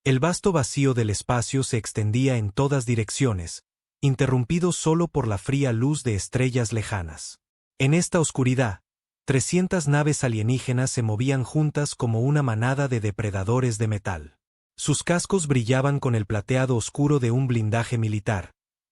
El vasto vacío del espacio se extendía en todas direcciones, interrumpido solo por la fría luz de estrellas lejanas. En esta oscuridad, 300 naves alienígenas se movían juntas como una manada de depredadores de metal. Sus cascos brillaban con el plateado oscuro de un blindaje militar,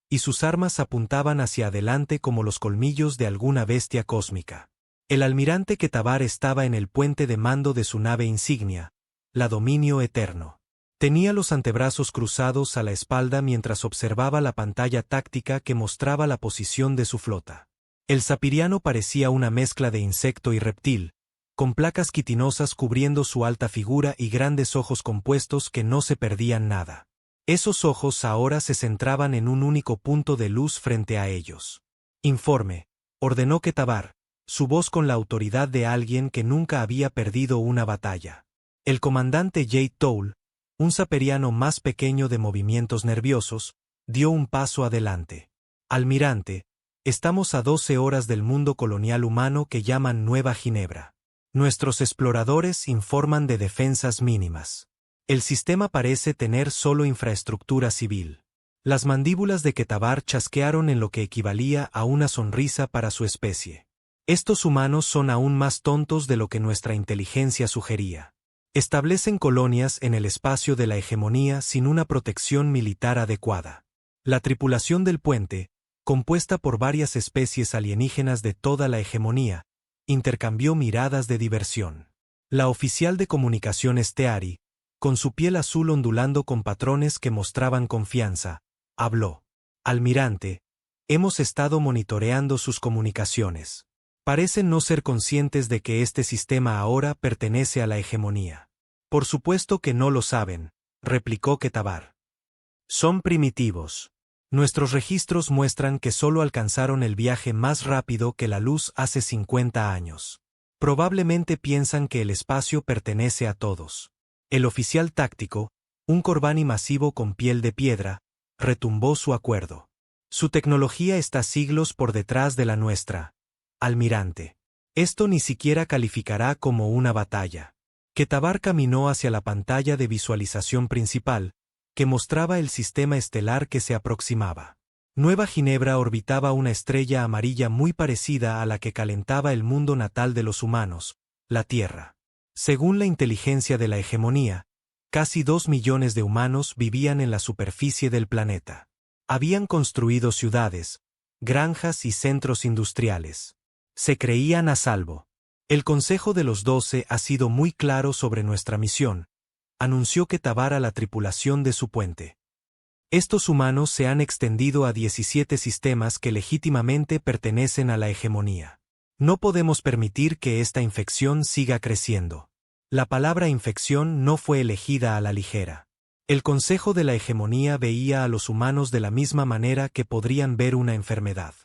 y sus armas apuntaban hacia adelante como los colmillos de alguna bestia cósmica. El almirante Ketabar estaba en el puente de mando de su nave insignia, la Dominio Eterno. Tenía los antebrazos cruzados a la espalda mientras observaba la pantalla táctica que mostraba la posición de su flota. El sapiriano parecía una mezcla de insecto y reptil, con placas quitinosas cubriendo su alta figura y grandes ojos compuestos que no se perdían nada. Esos ojos ahora se centraban en un único punto de luz frente a ellos. «Informe», ordenó Ketabar, su voz con la autoridad de alguien que nunca había perdido una batalla. El comandante Jade Toul, un saperiano más pequeño de movimientos nerviosos, dio un paso adelante. «Almirante, estamos a 12 horas del mundo colonial humano que llaman Nueva Ginebra. Nuestros exploradores informan de defensas mínimas. El sistema parece tener solo infraestructura civil». Las mandíbulas de Ketabar chasquearon en lo que equivalía a una sonrisa para su especie. «Estos humanos son aún más tontos de lo que nuestra inteligencia sugería. Establecen colonias en el espacio de la hegemonía sin una protección militar adecuada». La tripulación del puente, compuesta por varias especies alienígenas de toda la hegemonía, intercambió miradas de diversión. La oficial de comunicaciones Teari, con su piel azul ondulando con patrones que mostraban confianza, habló. «Almirante, hemos estado monitoreando sus comunicaciones. Parecen no ser conscientes de que este sistema ahora pertenece a la hegemonía». «Por supuesto que no lo saben», replicó Ketabar. «Son primitivos. Nuestros registros muestran que solo alcanzaron el viaje más rápido que la luz hace 50 años. Probablemente piensan que el espacio pertenece a todos». El oficial táctico, un Corbani masivo con piel de piedra, retumbó su acuerdo. «Su tecnología está siglos por detrás de la nuestra, almirante. Esto ni siquiera calificará como una batalla». Ketabar caminó hacia la pantalla de visualización principal, que mostraba el sistema estelar que se aproximaba. Nueva Ginebra orbitaba una estrella amarilla muy parecida a la que calentaba el mundo natal de los humanos, la Tierra. Según la inteligencia de la hegemonía, casi 2 millones de humanos vivían en la superficie del planeta. Habían construido ciudades, granjas y centros industriales. Se creían a salvo. «El Consejo de los 12 ha sido muy claro sobre nuestra misión», anunció Ketabar a la tripulación de su puente. «Estos humanos se han extendido a 17 sistemas que legítimamente pertenecen a la hegemonía. No podemos permitir que esta infección siga creciendo». La palabra infección no fue elegida a la ligera. El Consejo de la Hegemonía veía a los humanos de la misma manera que podrían ver una enfermedad.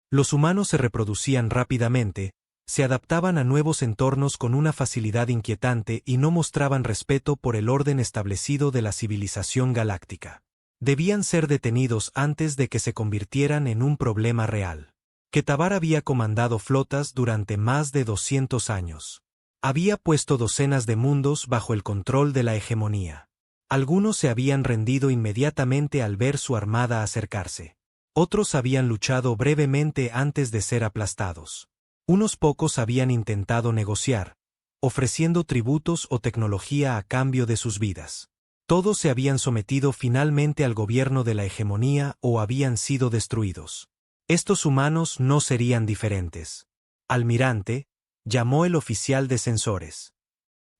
Los humanos se reproducían rápidamente, se adaptaban a nuevos entornos con una facilidad inquietante y no mostraban respeto por el orden establecido de la civilización galáctica. Debían ser detenidos antes de que se convirtieran en un problema real. Ketabar había comandado flotas durante más de 200 años. Había puesto docenas de mundos bajo el control de la hegemonía. Algunos se habían rendido inmediatamente al ver su armada acercarse. Otros habían luchado brevemente antes de ser aplastados. Unos pocos habían intentado negociar, ofreciendo tributos o tecnología a cambio de sus vidas. Todos se habían sometido finalmente al gobierno de la hegemonía o habían sido destruidos. Estos humanos no serían diferentes. «Almirante», llamó el oficial de sensores.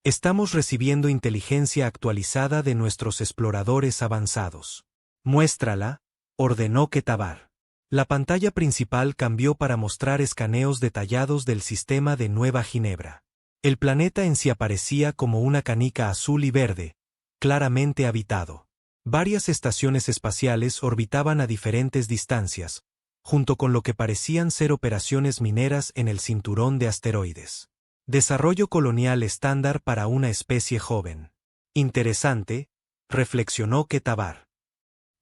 «Estamos recibiendo inteligencia actualizada de nuestros exploradores avanzados». «Muéstrala», ordenó Ketabar. La pantalla principal cambió para mostrar escaneos detallados del sistema de Nueva Ginebra. El planeta en sí aparecía como una canica azul y verde, claramente habitado. Varias estaciones espaciales orbitaban a diferentes distancias, junto con lo que parecían ser operaciones mineras en el cinturón de asteroides. Desarrollo colonial estándar para una especie joven. Interesante, reflexionó Ketabar.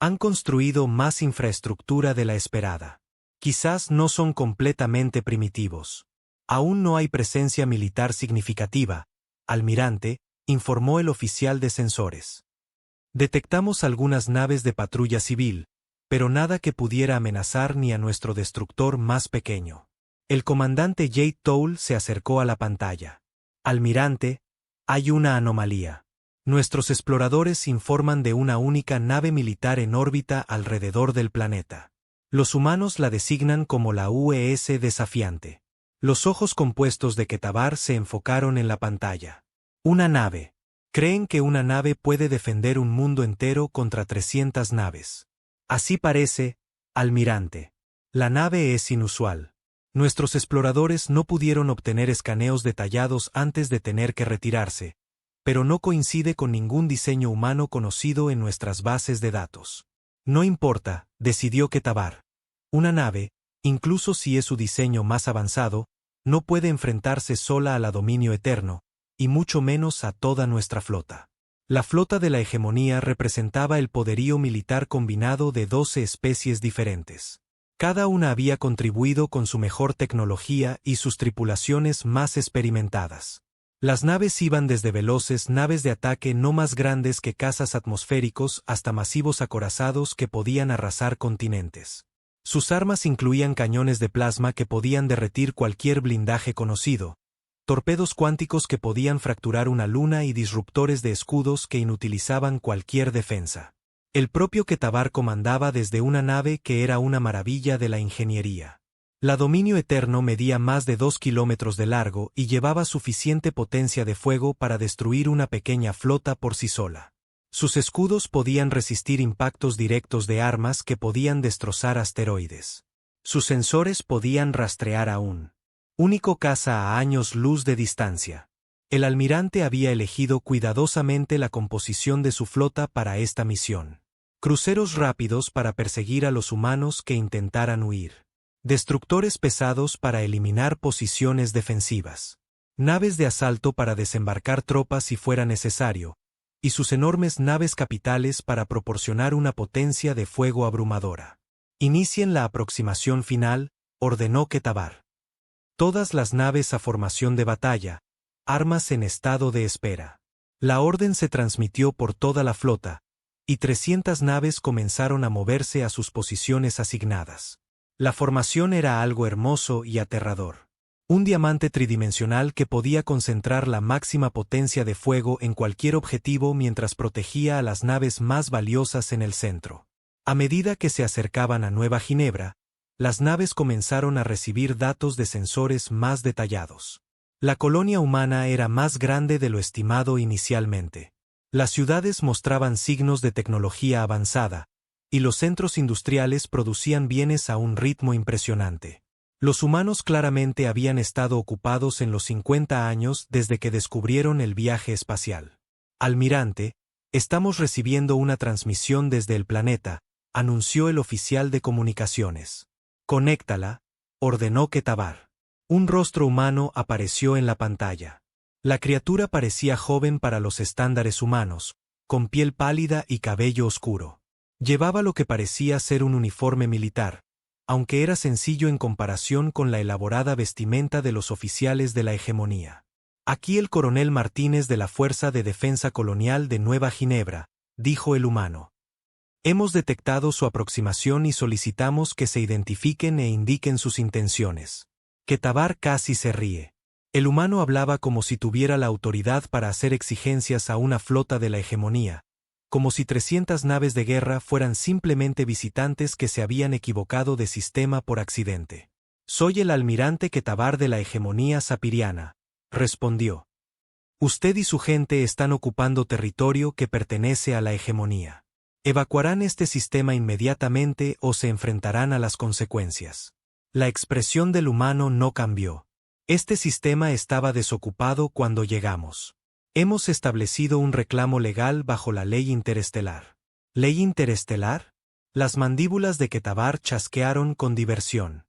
Han construido más infraestructura de la esperada. Quizás no son completamente primitivos. Aún no hay presencia militar significativa, almirante, informó el oficial de sensores. Detectamos algunas naves de patrulla civil, pero nada que pudiera amenazar ni a nuestro destructor más pequeño. El comandante Jade Toll se acercó a la pantalla. Almirante, hay una anomalía. Nuestros exploradores informan de una única nave militar en órbita alrededor del planeta. Los humanos la designan como la UES Desafiante. Los ojos compuestos de Ketabar se enfocaron en la pantalla. Una nave. Creen que una nave puede defender un mundo entero contra 300 naves. Así parece, almirante. La nave es inusual. Nuestros exploradores no pudieron obtener escaneos detallados antes de tener que retirarse, pero no coincide con ningún diseño humano conocido en nuestras bases de datos. No importa, decidió Ketabar. Una nave, incluso si es su diseño más avanzado, no puede enfrentarse sola al dominio eterno, y mucho menos a toda nuestra flota. La flota de la hegemonía representaba el poderío militar combinado de 12 especies diferentes. Cada una había contribuido con su mejor tecnología y sus tripulaciones más experimentadas. Las naves iban desde veloces naves de ataque no más grandes que cazas atmosféricos hasta masivos acorazados que podían arrasar continentes. Sus armas incluían cañones de plasma que podían derretir cualquier blindaje conocido, torpedos cuánticos que podían fracturar una luna y disruptores de escudos que inutilizaban cualquier defensa. El propio Ketabar comandaba desde una nave que era una maravilla de la ingeniería. La Dominio Eterno medía más de 2 kilómetros de largo y llevaba suficiente potencia de fuego para destruir una pequeña flota por sí sola. Sus escudos podían resistir impactos directos de armas que podían destrozar asteroides. Sus sensores podían rastrear a un único caza a años luz de distancia. El almirante había elegido cuidadosamente la composición de su flota para esta misión. Cruceros rápidos para perseguir a los humanos que intentaran huir. Destructores pesados para eliminar posiciones defensivas. Naves de asalto para desembarcar tropas si fuera necesario, y sus enormes naves capitales para proporcionar una potencia de fuego abrumadora. Inicien la aproximación final, ordenó Ketabar. Todas las naves a formación de batalla, armas en estado de espera. La orden se transmitió por toda la flota, y 300 naves comenzaron a moverse a sus posiciones asignadas. La formación era algo hermoso y aterrador. Un diamante tridimensional que podía concentrar la máxima potencia de fuego en cualquier objetivo mientras protegía a las naves más valiosas en el centro. A medida que se acercaban a Nueva Ginebra, las naves comenzaron a recibir datos de sensores más detallados. La colonia humana era más grande de lo estimado inicialmente. Las ciudades mostraban signos de tecnología avanzada, y los centros industriales producían bienes a un ritmo impresionante. Los humanos claramente habían estado ocupados en los 50 años desde que descubrieron el viaje espacial. Almirante, estamos recibiendo una transmisión desde el planeta, anunció el oficial de comunicaciones. Conéctala, ordenó Ketabar. Un rostro humano apareció en la pantalla. La criatura parecía joven para los estándares humanos, con piel pálida y cabello oscuro. Llevaba lo que parecía ser un uniforme militar, aunque era sencillo en comparación con la elaborada vestimenta de los oficiales de la hegemonía. Aquí el coronel Martínez de la Fuerza de Defensa Colonial de Nueva Ginebra, dijo el humano. Hemos detectado su aproximación y solicitamos que se identifiquen e indiquen sus intenciones. Ketabar casi se ríe. El humano hablaba como si tuviera la autoridad para hacer exigencias a una flota de la hegemonía, como si 300 naves de guerra fueran simplemente visitantes que se habían equivocado de sistema por accidente. Soy el almirante Ketabar de la hegemonía sapiriana, respondió. Usted y su gente están ocupando territorio que pertenece a la hegemonía. Evacuarán este sistema inmediatamente o se enfrentarán a las consecuencias. La expresión del humano no cambió. Este sistema estaba desocupado cuando llegamos. Hemos establecido un reclamo legal bajo la ley interestelar. ¿Ley interestelar? Las mandíbulas de Ketabar chasquearon con diversión.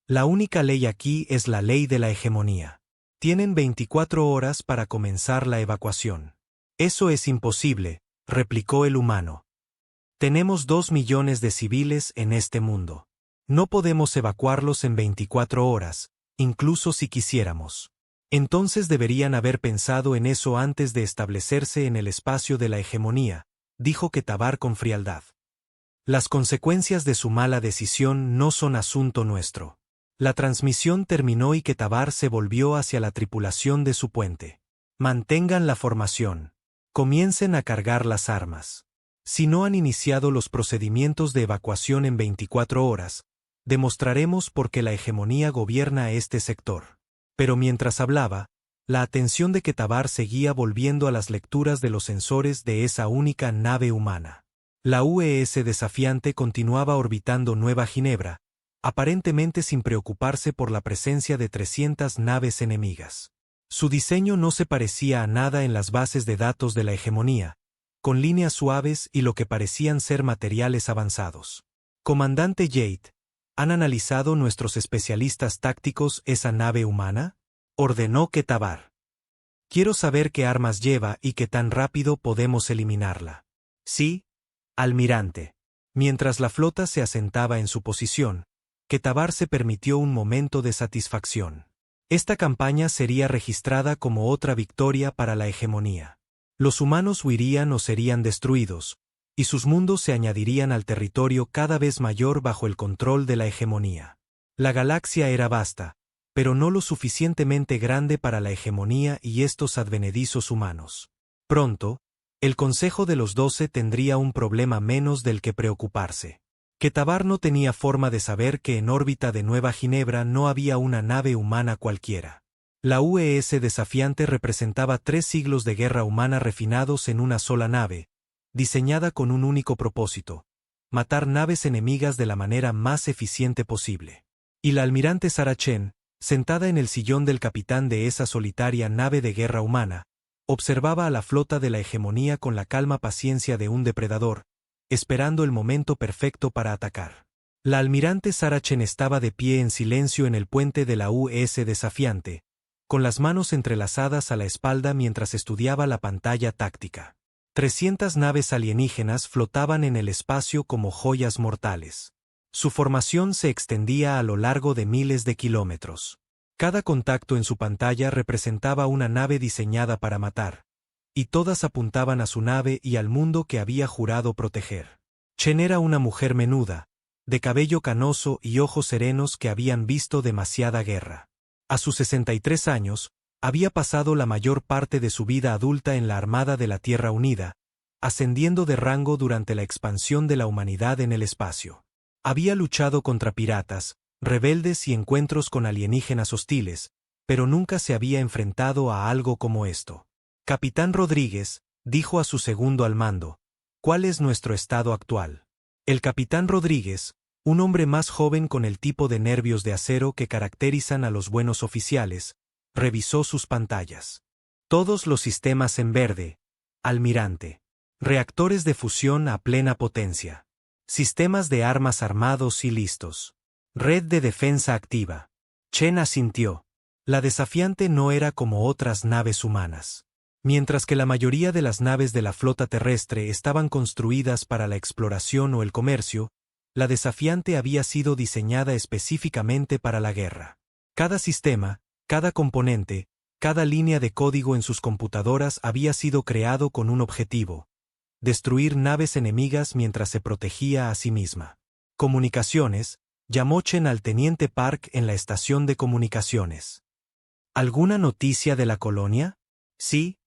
La única ley aquí es la ley de la hegemonía. Tienen 24 horas para comenzar la evacuación. Eso es imposible, replicó el humano. Tenemos 2 millones de civiles en este mundo. No podemos evacuarlos en 24 horas. Incluso si quisiéramos. Entonces deberían haber pensado en eso antes de establecerse en el espacio de la hegemonía, dijo Ketabar con frialdad. Las consecuencias de su mala decisión no son asunto nuestro. La transmisión terminó y Ketabar se volvió hacia la tripulación de su puente. Mantengan la formación. Comiencen a cargar las armas. Si no han iniciado los procedimientos de evacuación en 24 horas, demostraremos por qué la hegemonía gobierna este sector. Pero mientras hablaba, la atención de Ketabar seguía volviendo a las lecturas de los sensores de esa única nave humana. La UES desafiante continuaba orbitando Nueva Ginebra, aparentemente sin preocuparse por la presencia de 300 naves enemigas. Su diseño no se parecía a nada en las bases de datos de la hegemonía, con líneas suaves y lo que parecían ser materiales avanzados. Comandante Yate, ¿han analizado nuestros especialistas tácticos esa nave humana?, ordenó Ketabar. Quiero saber qué armas lleva y qué tan rápido podemos eliminarla. Sí, almirante. Mientras la flota se asentaba en su posición, Ketabar se permitió un momento de satisfacción. Esta campaña sería registrada como otra victoria para la hegemonía. Los humanos huirían o serían destruidos, y sus mundos se añadirían al territorio cada vez mayor bajo el control de la hegemonía. La galaxia era vasta, pero no lo suficientemente grande para la hegemonía y estos advenedizos humanos. Pronto, el Consejo de los 12 tendría un problema menos del que preocuparse. Ketabar no tenía forma de saber que en órbita de Nueva Ginebra no había una nave humana cualquiera. La UES desafiante representaba 3 siglos de guerra humana refinados en una sola nave, diseñada con un único propósito: matar naves enemigas de la manera más eficiente posible. Y la almirante Sarah Chen, sentada en el sillón del capitán de esa solitaria nave de guerra humana, observaba a la flota de la hegemonía con la calma paciencia de un depredador, esperando el momento perfecto para atacar. La almirante Sarah Chen estaba de pie en silencio en el puente de la UES desafiante, con las manos entrelazadas a la espalda mientras estudiaba la pantalla táctica. 300 naves alienígenas flotaban en el espacio como joyas mortales. Su formación se extendía a lo largo de miles de kilómetros. Cada contacto en su pantalla representaba una nave diseñada para matar, y todas apuntaban a su nave y al mundo que había jurado proteger. Chen era una mujer menuda, de cabello canoso y ojos serenos que habían visto demasiada guerra. A sus 63 años, había pasado la mayor parte de su vida adulta en la Armada de la Tierra Unida, ascendiendo de rango durante la expansión de la humanidad en el espacio. Había luchado contra piratas, rebeldes y encuentros con alienígenas hostiles, pero nunca se había enfrentado a algo como esto. Capitán Rodríguez, dijo a su segundo al mando, ¿cuál es nuestro estado actual? El capitán Rodríguez, un hombre más joven con el tipo de nervios de acero que caracterizan a los buenos oficiales, revisó sus pantallas. Todos los sistemas en verde, almirante. Reactores de fusión a plena potencia. Sistemas de armas armados y listos. Red de defensa activa. Chen asintió. La desafiante no era como otras naves humanas. Mientras que la mayoría de las naves de la flota terrestre estaban construidas para la exploración o el comercio, la desafiante había sido diseñada específicamente para la guerra. Cada sistema, cada componente, cada línea de código en sus computadoras había sido creado con un objetivo: destruir naves enemigas mientras se protegía a sí misma. Comunicaciones, llamó Chen al teniente Park en la estación de comunicaciones. ¿Alguna noticia de la colonia? Sí,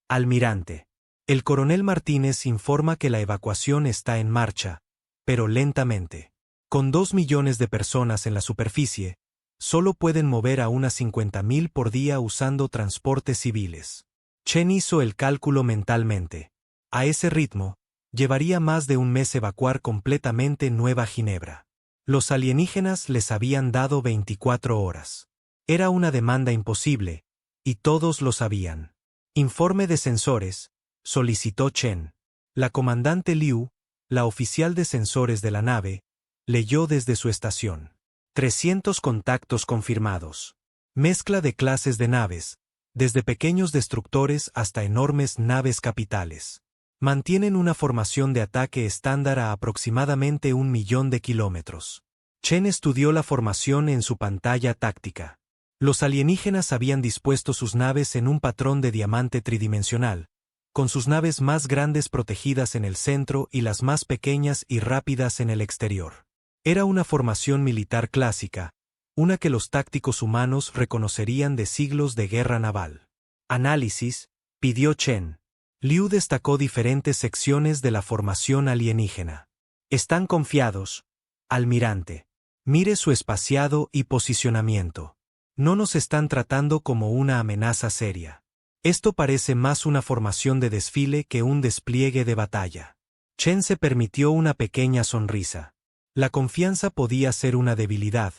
almirante. El coronel Martínez informa que la evacuación está en marcha, pero lentamente. Con 2 millones de personas en la superficie, solo pueden mover a unas 50.000 por día usando transportes civiles. Chen hizo el cálculo mentalmente. A ese ritmo, llevaría más de un mes evacuar completamente Nueva Ginebra. Los alienígenas les habían dado 24 horas. Era una demanda imposible, y todos lo sabían. Informe de sensores, solicitó Chen. La comandante Liu, la oficial de sensores de la nave, leyó desde su estación. 300 contactos confirmados. Mezcla de clases de naves, desde pequeños destructores hasta enormes naves capitales. Mantienen una formación de ataque estándar a aproximadamente 1 millón de kilómetros. Chen estudió la formación en su pantalla táctica. Los alienígenas habían dispuesto sus naves en un patrón de diamante tridimensional, con sus naves más grandes protegidas en el centro y las más pequeñas y rápidas en el exterior. Era una formación militar clásica, una que los tácticos humanos reconocerían de siglos de guerra naval. Análisis, pidió Chen. Liu destacó diferentes secciones de la formación alienígena. Están confiados, almirante. Mire su espaciado y posicionamiento. No nos están tratando como una amenaza seria. Esto parece más una formación de desfile que un despliegue de batalla. Chen se permitió una pequeña sonrisa. La confianza podía ser una debilidad,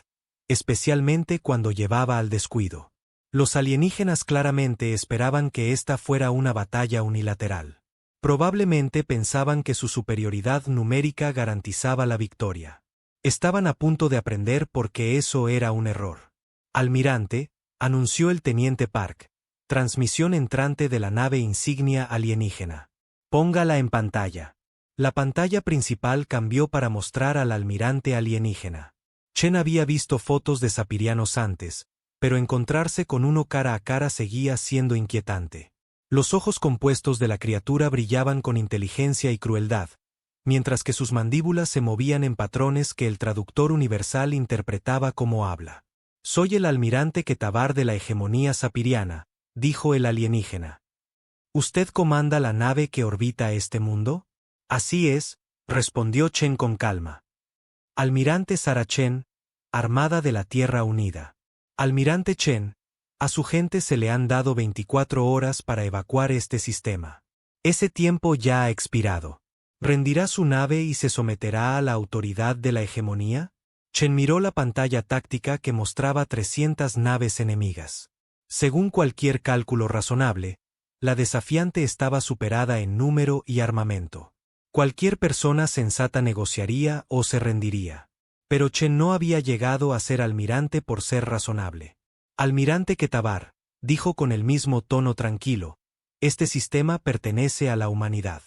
especialmente cuando llevaba al descuido. Los alienígenas claramente esperaban que esta fuera una batalla unilateral. Probablemente pensaban que su superioridad numérica garantizaba la victoria. Estaban a punto de aprender porque eso era un error. Almirante, anunció el teniente Park. Transmisión entrante de la nave insignia alienígena. Póngala en pantalla. La pantalla principal cambió para mostrar al almirante alienígena. Chen había visto fotos de sapirianos antes, pero encontrarse con uno cara a cara seguía siendo inquietante. Los ojos compuestos de la criatura brillaban con inteligencia y crueldad, mientras que sus mandíbulas se movían en patrones que el traductor universal interpretaba como habla. «Soy el almirante Ketabar de la hegemonía sapiriana», dijo el alienígena. «¿Usted comanda la nave que orbita este mundo?» «Así es», respondió Chen con calma. «Almirante Sarachén, Armada de la Tierra Unida». «Almirante Chen, a su gente se le han dado 24 horas para evacuar este sistema. Ese tiempo ya ha expirado. ¿Rendirá su nave y se someterá a la autoridad de la hegemonía?» Chen miró la pantalla táctica que mostraba 300 naves enemigas. Según cualquier cálculo razonable, la desafiante estaba superada en número y armamento. Cualquier persona sensata negociaría o se rendiría. Pero Chen no había llegado a ser almirante por ser razonable. «Almirante Ketabar», dijo con el mismo tono tranquilo, «este sistema pertenece a la humanidad.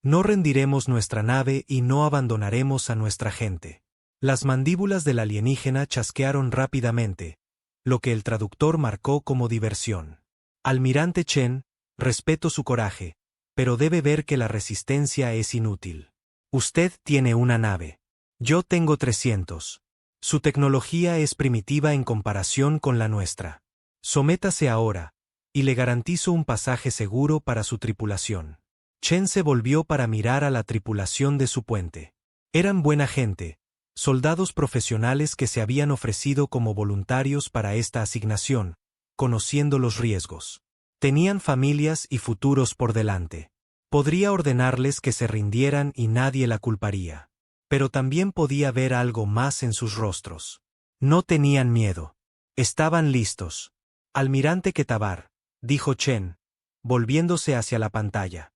No rendiremos nuestra nave y no abandonaremos a nuestra gente». Las mandíbulas del alienígena chasquearon rápidamente, lo que el traductor marcó como diversión. «Almirante Chen, respeto su coraje, pero debe ver que la resistencia es inútil. Usted tiene una nave. Yo tengo 300. Su tecnología es primitiva en comparación con la nuestra. Sométase ahora, y le garantizo un pasaje seguro para su tripulación». Chen se volvió para mirar a la tripulación de su puente. Eran buena gente, soldados profesionales que se habían ofrecido como voluntarios para esta asignación, conociendo los riesgos. Tenían familias y futuros por delante. Podría ordenarles que se rindieran y nadie la culparía. Pero también podía ver algo más en sus rostros. No tenían miedo. Estaban listos. «Almirante Ketabar», dijo Chen, volviéndose hacia la pantalla.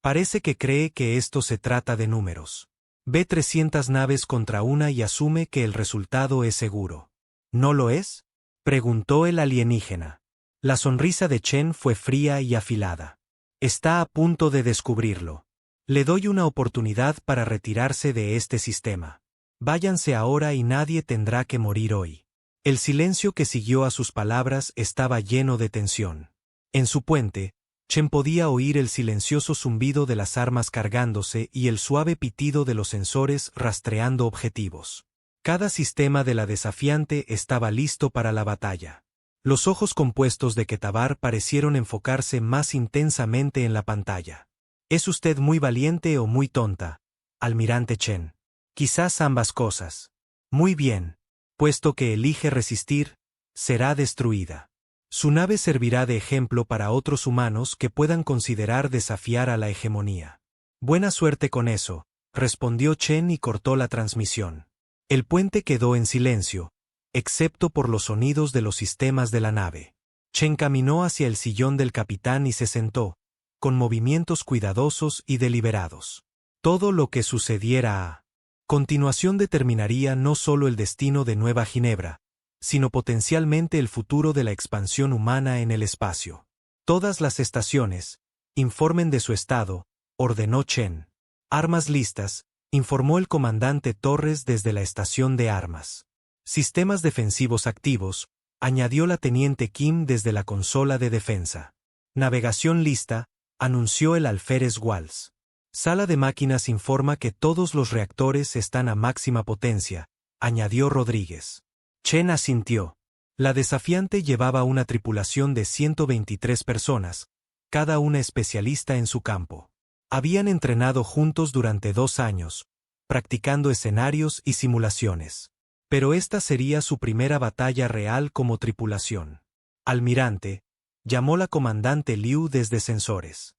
«Parece que cree que esto se trata de números. Ve 300 naves contra una y asume que el resultado es seguro». «¿No lo es?», preguntó el alienígena. La sonrisa de Chen fue fría y afilada. «Está a punto de descubrirlo. Le doy una oportunidad para retirarse de este sistema. Váyanse ahora y nadie tendrá que morir hoy». El silencio que siguió a sus palabras estaba lleno de tensión. En su puente, Chen podía oír el silencioso zumbido de las armas cargándose y el suave pitido de los sensores rastreando objetivos. Cada sistema de la desafiante estaba listo para la batalla. Los ojos compuestos de Ketabar parecieron enfocarse más intensamente en la pantalla. «¿Es usted muy valiente o muy tonta, almirante Chen?» «Quizás ambas cosas». «Muy bien. Puesto que elige resistir, será destruida. Su nave servirá de ejemplo para otros humanos que puedan considerar desafiar a la hegemonía». «Buena suerte con eso», respondió Chen y cortó la transmisión. El puente quedó en silencio, excepto por los sonidos de los sistemas de la nave. Chen caminó hacia el sillón del capitán y se sentó, con movimientos cuidadosos y deliberados. Todo lo que sucediera a continuación determinaría no solo el destino de Nueva Ginebra, sino potencialmente el futuro de la expansión humana en el espacio. «Todas las estaciones, informen de su estado», ordenó Chen. «Armas listas», informó el comandante Torres desde la estación de armas. «Sistemas defensivos activos», añadió la teniente Kim desde la consola de defensa. «Navegación lista», anunció el alférez Walls. Sala de máquinas informa que todos los reactores están a máxima potencia, añadió Rodríguez. Chen asintió. La desafiante llevaba una tripulación de 123 personas, cada una especialista en su campo. Habían entrenado juntos durante 2 años, practicando escenarios y simulaciones. Pero esta sería su primera batalla real como tripulación. Almirante, llamó la comandante Liu desde sensores.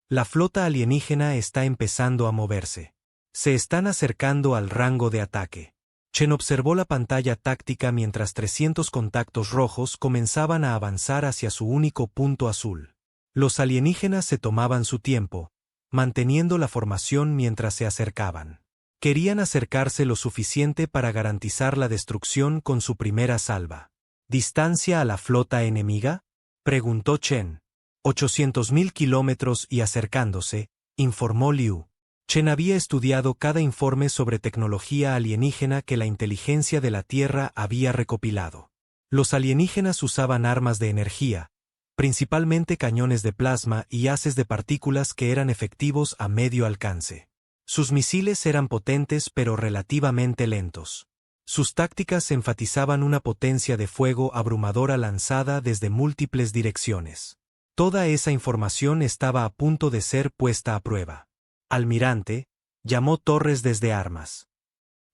La flota alienígena está empezando a moverse. Se están acercando al rango de ataque. Chen observó la pantalla táctica mientras 300 contactos rojos comenzaban a avanzar hacia su único punto azul. Los alienígenas se tomaban su tiempo, manteniendo la formación mientras se acercaban. Querían acercarse lo suficiente para garantizar la destrucción con su primera salva. ¿Distancia a la flota enemiga?, preguntó Chen. 800.000 kilómetros y acercándose, informó Liu. Chen había estudiado cada informe sobre tecnología alienígena que la inteligencia de la Tierra había recopilado. Los alienígenas usaban armas de energía, principalmente cañones de plasma y haces de partículas que eran efectivos a medio alcance. Sus misiles eran potentes pero relativamente lentos. Sus tácticas enfatizaban una potencia de fuego abrumadora lanzada desde múltiples direcciones. Toda esa información estaba a punto de ser puesta a prueba. Almirante, llamó Torres desde armas.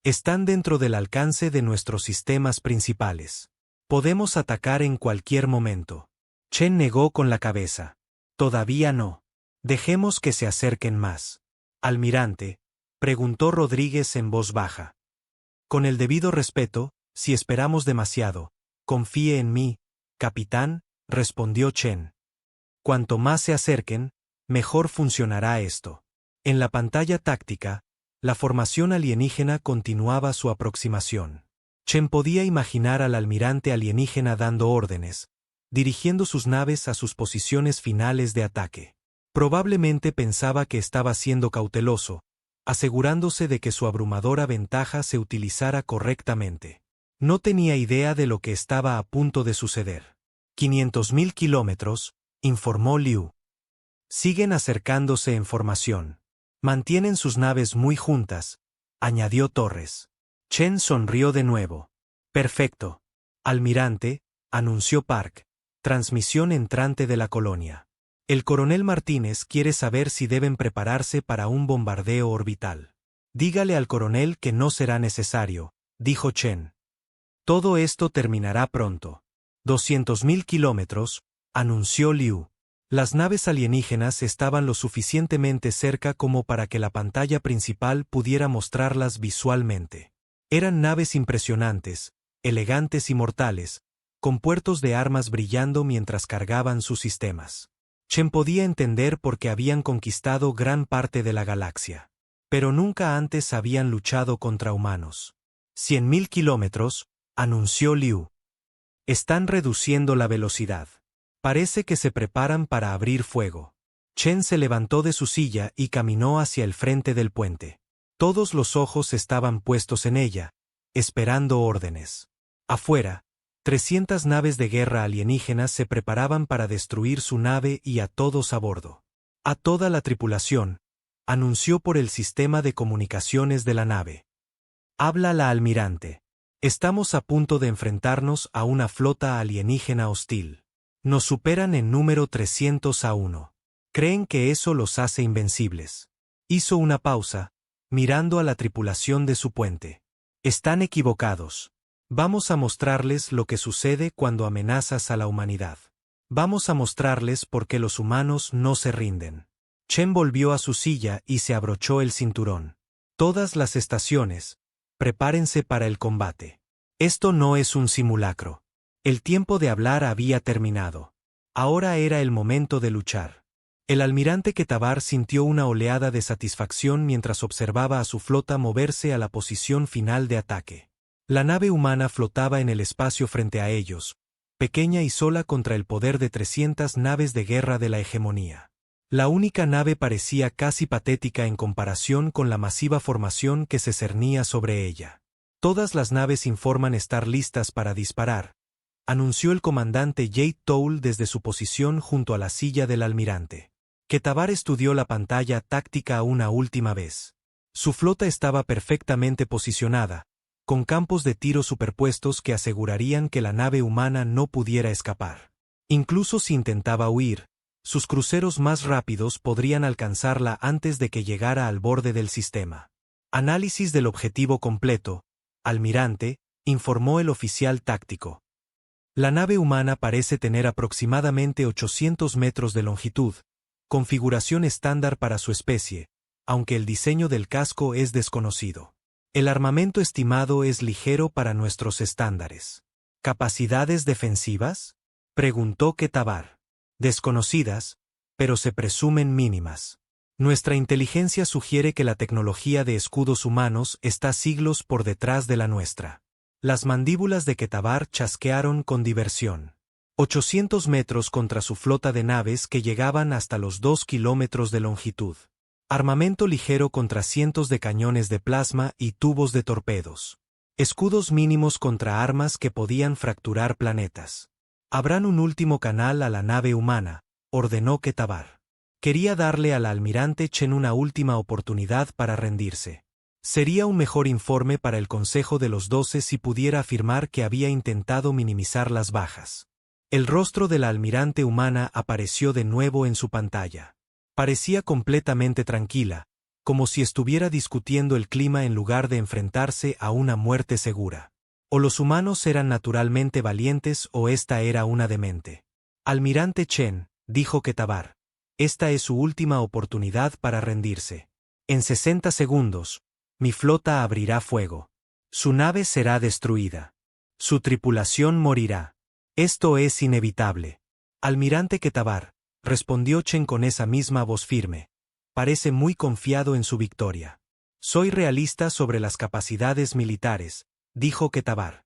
Están dentro del alcance de nuestros sistemas principales. Podemos atacar en cualquier momento. Chen negó con la cabeza. Todavía no. Dejemos que se acerquen más. Almirante, preguntó Rodríguez en voz baja. Con el debido respeto, si esperamos demasiado, confíe en mí, capitán, respondió Chen. Cuanto más se acerquen, mejor funcionará esto. En la pantalla táctica, la formación alienígena continuaba su aproximación. Chen podía imaginar al almirante alienígena dando órdenes, dirigiendo sus naves a sus posiciones finales de ataque. Probablemente pensaba que estaba siendo cauteloso, asegurándose de que su abrumadora ventaja se utilizara correctamente. No tenía idea de lo que estaba a punto de suceder. 500.000 kilómetros, informó Liu. Siguen acercándose en formación. Mantienen sus naves muy juntas, añadió Torres. Chen sonrió de nuevo. Perfecto. Almirante, anunció Park. Transmisión entrante de la colonia. El coronel Martínez quiere saber si deben prepararse para un bombardeo orbital. Dígale al coronel que no será necesario, dijo Chen. Todo esto terminará pronto. 200.000 kilómetros, anunció Liu. Las naves alienígenas estaban lo suficientemente cerca como para que la pantalla principal pudiera mostrarlas visualmente. Eran naves impresionantes, elegantes y mortales, con puertos de armas brillando mientras cargaban sus sistemas. Chen podía entender por qué habían conquistado gran parte de la galaxia. Pero nunca antes habían luchado contra humanos. 100.000 kilómetros, anunció Liu. Están reduciendo la velocidad. Parece que se preparan para abrir fuego. Chen se levantó de su silla y caminó hacia el frente del puente. Todos los ojos estaban puestos en ella, esperando órdenes. Afuera, 300 naves de guerra alienígenas se preparaban para destruir su nave y a todos a bordo. A toda la tripulación, anunció por el sistema de comunicaciones de la nave. Habla la almirante. Estamos a punto de enfrentarnos a una flota alienígena hostil. Nos superan en número 300-1. Creen que eso los hace invencibles. Hizo una pausa, mirando a la tripulación de su puente. Están equivocados. Vamos a mostrarles lo que sucede cuando amenazas a la humanidad. Vamos a mostrarles por qué los humanos no se rinden. Chen volvió a su silla y se abrochó el cinturón. Todas las estaciones, prepárense para el combate. Esto no es un simulacro. El tiempo de hablar había terminado. Ahora era el momento de luchar. El almirante Ketabar sintió una oleada de satisfacción mientras observaba a su flota moverse a la posición final de ataque. La nave humana flotaba en el espacio frente a ellos, pequeña y sola contra el poder de 300 naves de guerra de la hegemonía. La única nave parecía casi patética en comparación con la masiva formación que se cernía sobre ella. Todas las naves informan estar listas para disparar, anunció el comandante Jade Toul desde su posición junto a la silla del almirante. Ketabar estudió la pantalla táctica una última vez. Su flota estaba perfectamente posicionada, con campos de tiro superpuestos que asegurarían que la nave humana no pudiera escapar. Incluso si intentaba huir, sus cruceros más rápidos podrían alcanzarla antes de que llegara al borde del sistema. Análisis del objetivo completo, almirante, informó el oficial táctico. La nave humana parece tener aproximadamente 800 metros de longitud, configuración estándar para su especie, aunque el diseño del casco es desconocido. El armamento estimado es ligero para nuestros estándares. ¿Capacidades defensivas?, preguntó Ketabar. Desconocidas, pero se presumen mínimas. Nuestra inteligencia sugiere que la tecnología de escudos humanos está siglos por detrás de la nuestra. Las mandíbulas de Ketabar chasquearon con diversión. 800 metros contra su flota de naves que llegaban hasta los 2 kilómetros de longitud. Armamento ligero contra cientos de cañones de plasma y tubos de torpedos. Escudos mínimos contra armas que podían fracturar planetas. Abran un último canal a la nave humana, ordenó Ketabar. Quería darle al almirante Chen una última oportunidad para rendirse. Sería un mejor informe para el Consejo de los 12 si pudiera afirmar que había intentado minimizar las bajas. El rostro de la almirante humana apareció de nuevo en su pantalla. Parecía completamente tranquila, como si estuviera discutiendo el clima en lugar de enfrentarse a una muerte segura. O los humanos eran naturalmente valientes o esta era una demente. Almirante Chen, dijo Ketabar, esta es su última oportunidad para rendirse. En 60 segundos, mi flota abrirá fuego. Su nave será destruida. Su tripulación morirá. Esto es inevitable. Almirante Ketabar, respondió Chen con esa misma voz firme. Parece muy confiado en su victoria. Soy realista sobre las capacidades militares, dijo Ketabar.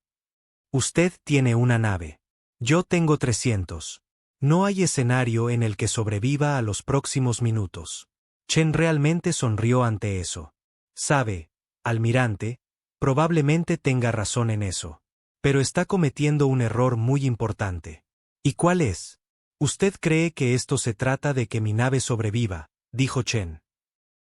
Usted tiene una nave. Yo tengo 300. No hay escenario en el que sobreviva a los próximos minutos. Chen realmente sonrió ante eso. Sabe, almirante, probablemente tenga razón en eso. Pero está cometiendo un error muy importante. ¿Y cuál es? Usted cree que esto se trata de que mi nave sobreviva, dijo Chen.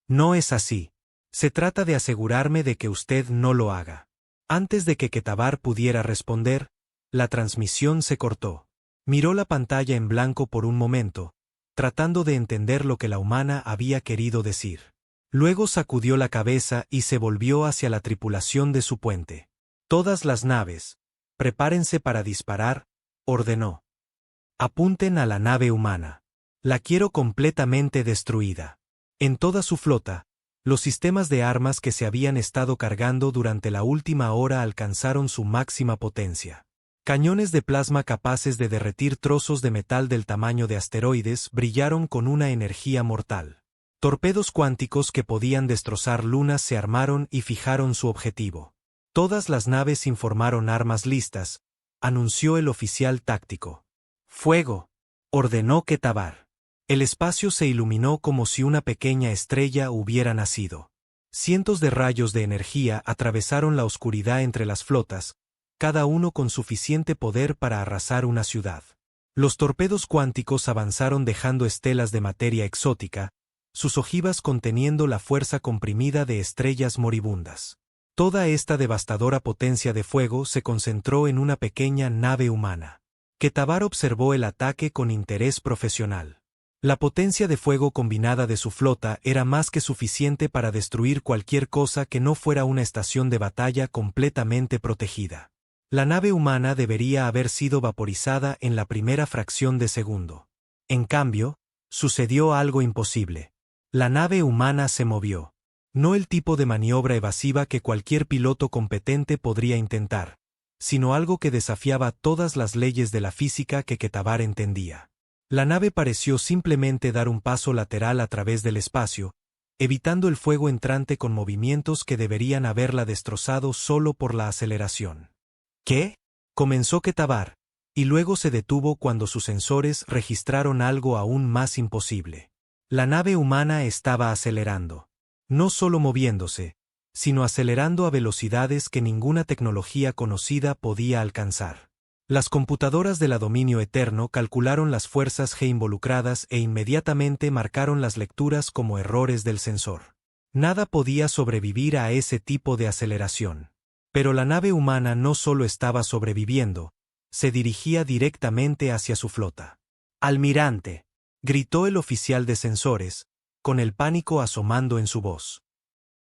No es así. Se trata de asegurarme de que usted no lo haga. Antes de que Ketabar pudiera responder, la transmisión se cortó. Miró la pantalla en blanco por un momento, tratando de entender lo que la humana había querido decir. Luego sacudió la cabeza y se volvió hacia la tripulación de su puente. Todas las naves, prepárense para disparar, ordenó. Apunten a la nave humana. La quiero completamente destruida. En toda su flota, los sistemas de armas que se habían estado cargando durante la última hora alcanzaron su máxima potencia. Cañones de plasma capaces de derretir trozos de metal del tamaño de asteroides brillaron con una energía mortal. Torpedos cuánticos que podían destrozar lunas se armaron y fijaron su objetivo. Todas las naves informaron armas listas, anunció el oficial táctico. ¡Fuego!, ordenó Ketabar. El espacio se iluminó como si una pequeña estrella hubiera nacido. Cientos de rayos de energía atravesaron la oscuridad entre las flotas, cada uno con suficiente poder para arrasar una ciudad. Los torpedos cuánticos avanzaron dejando estelas de materia exótica, sus ojivas conteniendo la fuerza comprimida de estrellas moribundas. Toda esta devastadora potencia de fuego se concentró en una pequeña nave humana. Ketabar observó el ataque con interés profesional. La potencia de fuego combinada de su flota era más que suficiente para destruir cualquier cosa que no fuera una estación de batalla completamente protegida. La nave humana debería haber sido vaporizada en la primera fracción de segundo. En cambio, sucedió algo imposible. La nave humana se movió. No el tipo de maniobra evasiva que cualquier piloto competente podría intentar, sino algo que desafiaba todas las leyes de la física que Ketabar entendía. La nave pareció simplemente dar un paso lateral a través del espacio, evitando el fuego entrante con movimientos que deberían haberla destrozado solo por la aceleración. ¿Qué?, comenzó Ketabar, y luego se detuvo cuando sus sensores registraron algo aún más imposible. La nave humana estaba acelerando. No solo moviéndose, sino acelerando a velocidades que ninguna tecnología conocida podía alcanzar. Las computadoras de la Dominio Eterno calcularon las fuerzas G involucradas e inmediatamente marcaron las lecturas como errores del sensor. Nada podía sobrevivir a ese tipo de aceleración. Pero la nave humana no solo estaba sobreviviendo, se dirigía directamente hacia su flota. «Almirante», gritó el oficial de sensores, con el pánico asomando en su voz.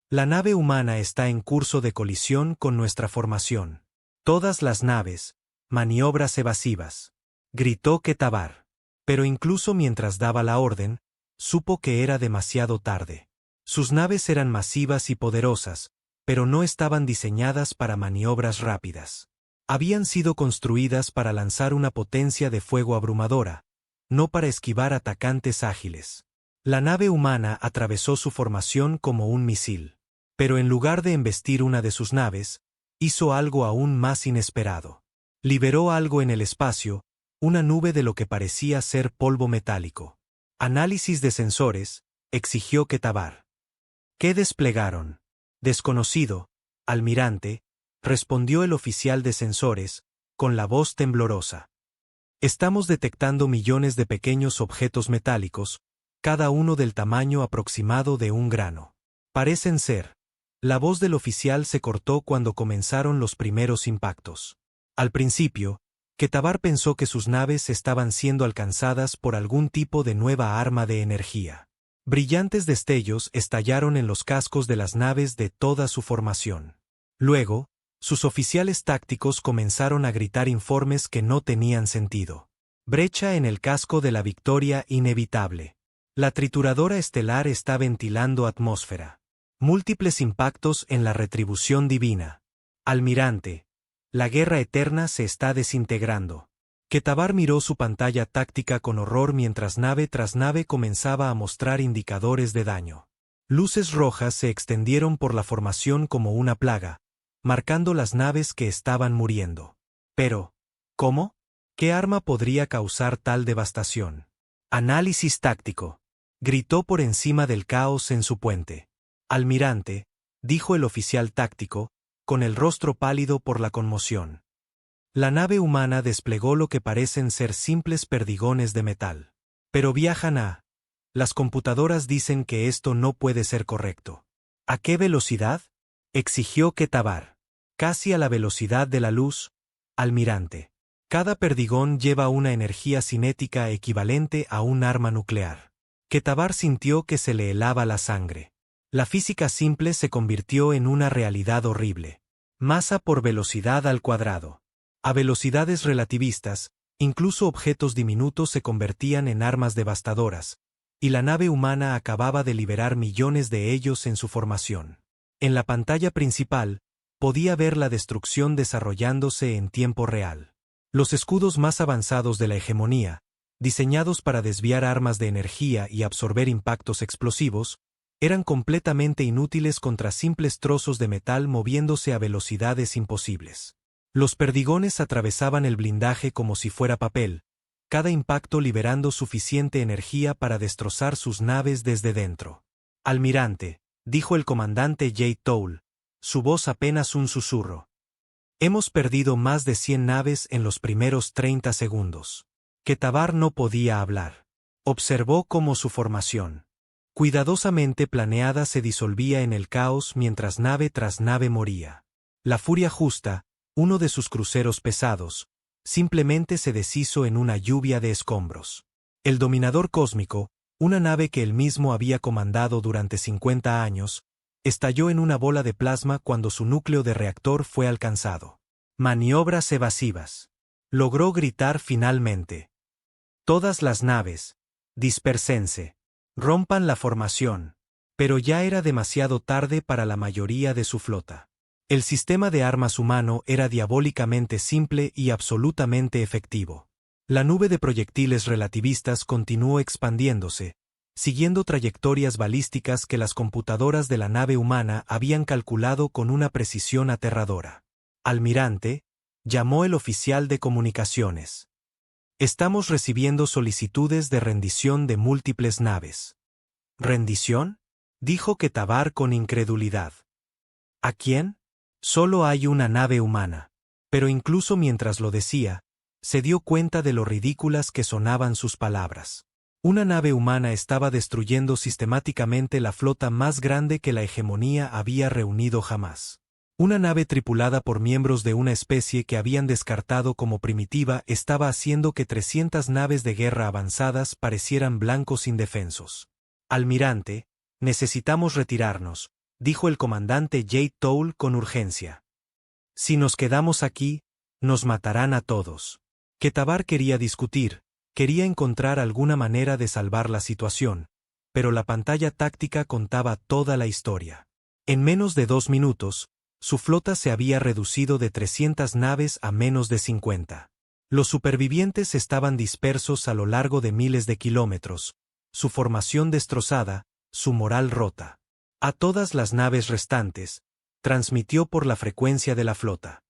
«La nave humana está en curso de colisión con nuestra formación. Todas las naves, maniobras evasivas», gritó Ketabar. Pero incluso mientras daba la orden, supo que era demasiado tarde. Sus naves eran masivas y poderosas, pero no estaban diseñadas para maniobras rápidas. Habían sido construidas para lanzar una potencia de fuego abrumadora, no para esquivar atacantes ágiles. La nave humana atravesó su formación como un misil. Pero en lugar de embestir una de sus naves, hizo algo aún más inesperado. Liberó algo en el espacio, una nube de lo que parecía ser polvo metálico. «Análisis de sensores», exigió Ketabar. «¿Qué desplegaron?» «Desconocido, almirante», respondió el oficial de sensores, con la voz temblorosa. «Estamos detectando millones de pequeños objetos metálicos, cada uno del tamaño aproximado de un grano. Parecen ser». La voz del oficial se cortó cuando comenzaron los primeros impactos. Al principio, Ketabar pensó que sus naves estaban siendo alcanzadas por algún tipo de nueva arma de energía. Brillantes destellos estallaron en los cascos de las naves de toda su formación. Luego, sus oficiales tácticos comenzaron a gritar informes que no tenían sentido. «Brecha en el casco de la Victoria inevitable. La trituradora estelar está ventilando atmósfera. Múltiples impactos en la retribución divina. Almirante, la guerra eterna se está desintegrando». Ketabar miró su pantalla táctica con horror mientras nave tras nave comenzaba a mostrar indicadores de daño. Luces rojas se extendieron por la formación como una plaga, marcando las naves que estaban muriendo. Pero, ¿cómo? ¿Qué arma podría causar tal devastación? «Análisis táctico», gritó por encima del caos en su puente. «Almirante», dijo el oficial táctico, con el rostro pálido por la conmoción. La nave humana desplegó lo que parecen ser simples perdigones de metal. «Pero viajan a... Las computadoras dicen que esto no puede ser correcto». «¿A qué velocidad?», exigió Ketabar. «Casi a la velocidad de la luz, almirante. Cada perdigón lleva una energía cinética equivalente a un arma nuclear». Ketabar sintió que se le helaba la sangre. La física simple se convirtió en una realidad horrible. Masa por velocidad al cuadrado. A velocidades relativistas, incluso objetos diminutos se convertían en armas devastadoras, y la nave humana acababa de liberar millones de ellos en su formación. En la pantalla principal, podía ver la destrucción desarrollándose en tiempo real. Los escudos más avanzados de la hegemonía, diseñados para desviar armas de energía y absorber impactos explosivos, eran completamente inútiles contra simples trozos de metal moviéndose a velocidades imposibles. Los perdigones atravesaban el blindaje como si fuera papel, cada impacto liberando suficiente energía para destrozar sus naves desde dentro. «Almirante», dijo el comandante J. Toul, su voz apenas un susurro. «Hemos perdido más de 100 naves en los primeros 30 segundos». Ketabar no podía hablar. Observó cómo su formación, cuidadosamente planeada, se disolvía en el caos mientras nave tras nave moría. La Furia Justa, uno de sus cruceros pesados, simplemente se deshizo en una lluvia de escombros. El Dominador Cósmico, una nave que él mismo había comandado durante 50 años, estalló en una bola de plasma cuando su núcleo de reactor fue alcanzado. «Maniobras evasivas», logró gritar finalmente. «Todas las naves, dispérsense, rompan la formación». Pero ya era demasiado tarde para la mayoría de su flota. El sistema de armas humano era diabólicamente simple y absolutamente efectivo. La nube de proyectiles relativistas continuó expandiéndose, siguiendo trayectorias balísticas que las computadoras de la nave humana habían calculado con una precisión aterradora. «Almirante», llamó el oficial de comunicaciones. «Estamos recibiendo solicitudes de rendición de múltiples naves». «¿Rendición?», dijo Ketabar con incredulidad. «¿A quién?». «Solo hay una nave humana». Pero incluso mientras lo decía, Se dio cuenta de lo ridículas que sonaban sus palabras. Una nave humana estaba destruyendo sistemáticamente la flota más grande que la hegemonía había reunido jamás. Una nave tripulada por miembros de una especie que habían descartado como primitiva estaba haciendo que 300 naves de guerra avanzadas parecieran blancos indefensos. Almirante, necesitamos retirarnos, dijo el comandante Jade Towl con urgencia. Si nos quedamos aquí, nos matarán a todos. Ketabar quería discutir, quería encontrar alguna manera de salvar la situación, pero la pantalla táctica contaba toda la historia. En menos de 2 minutos, su flota se había reducido de 300 naves a menos de 50. Los supervivientes estaban dispersos a lo largo de miles de kilómetros, su formación destrozada, su moral rota. A todas las naves restantes, transmitió por la frecuencia de la flota.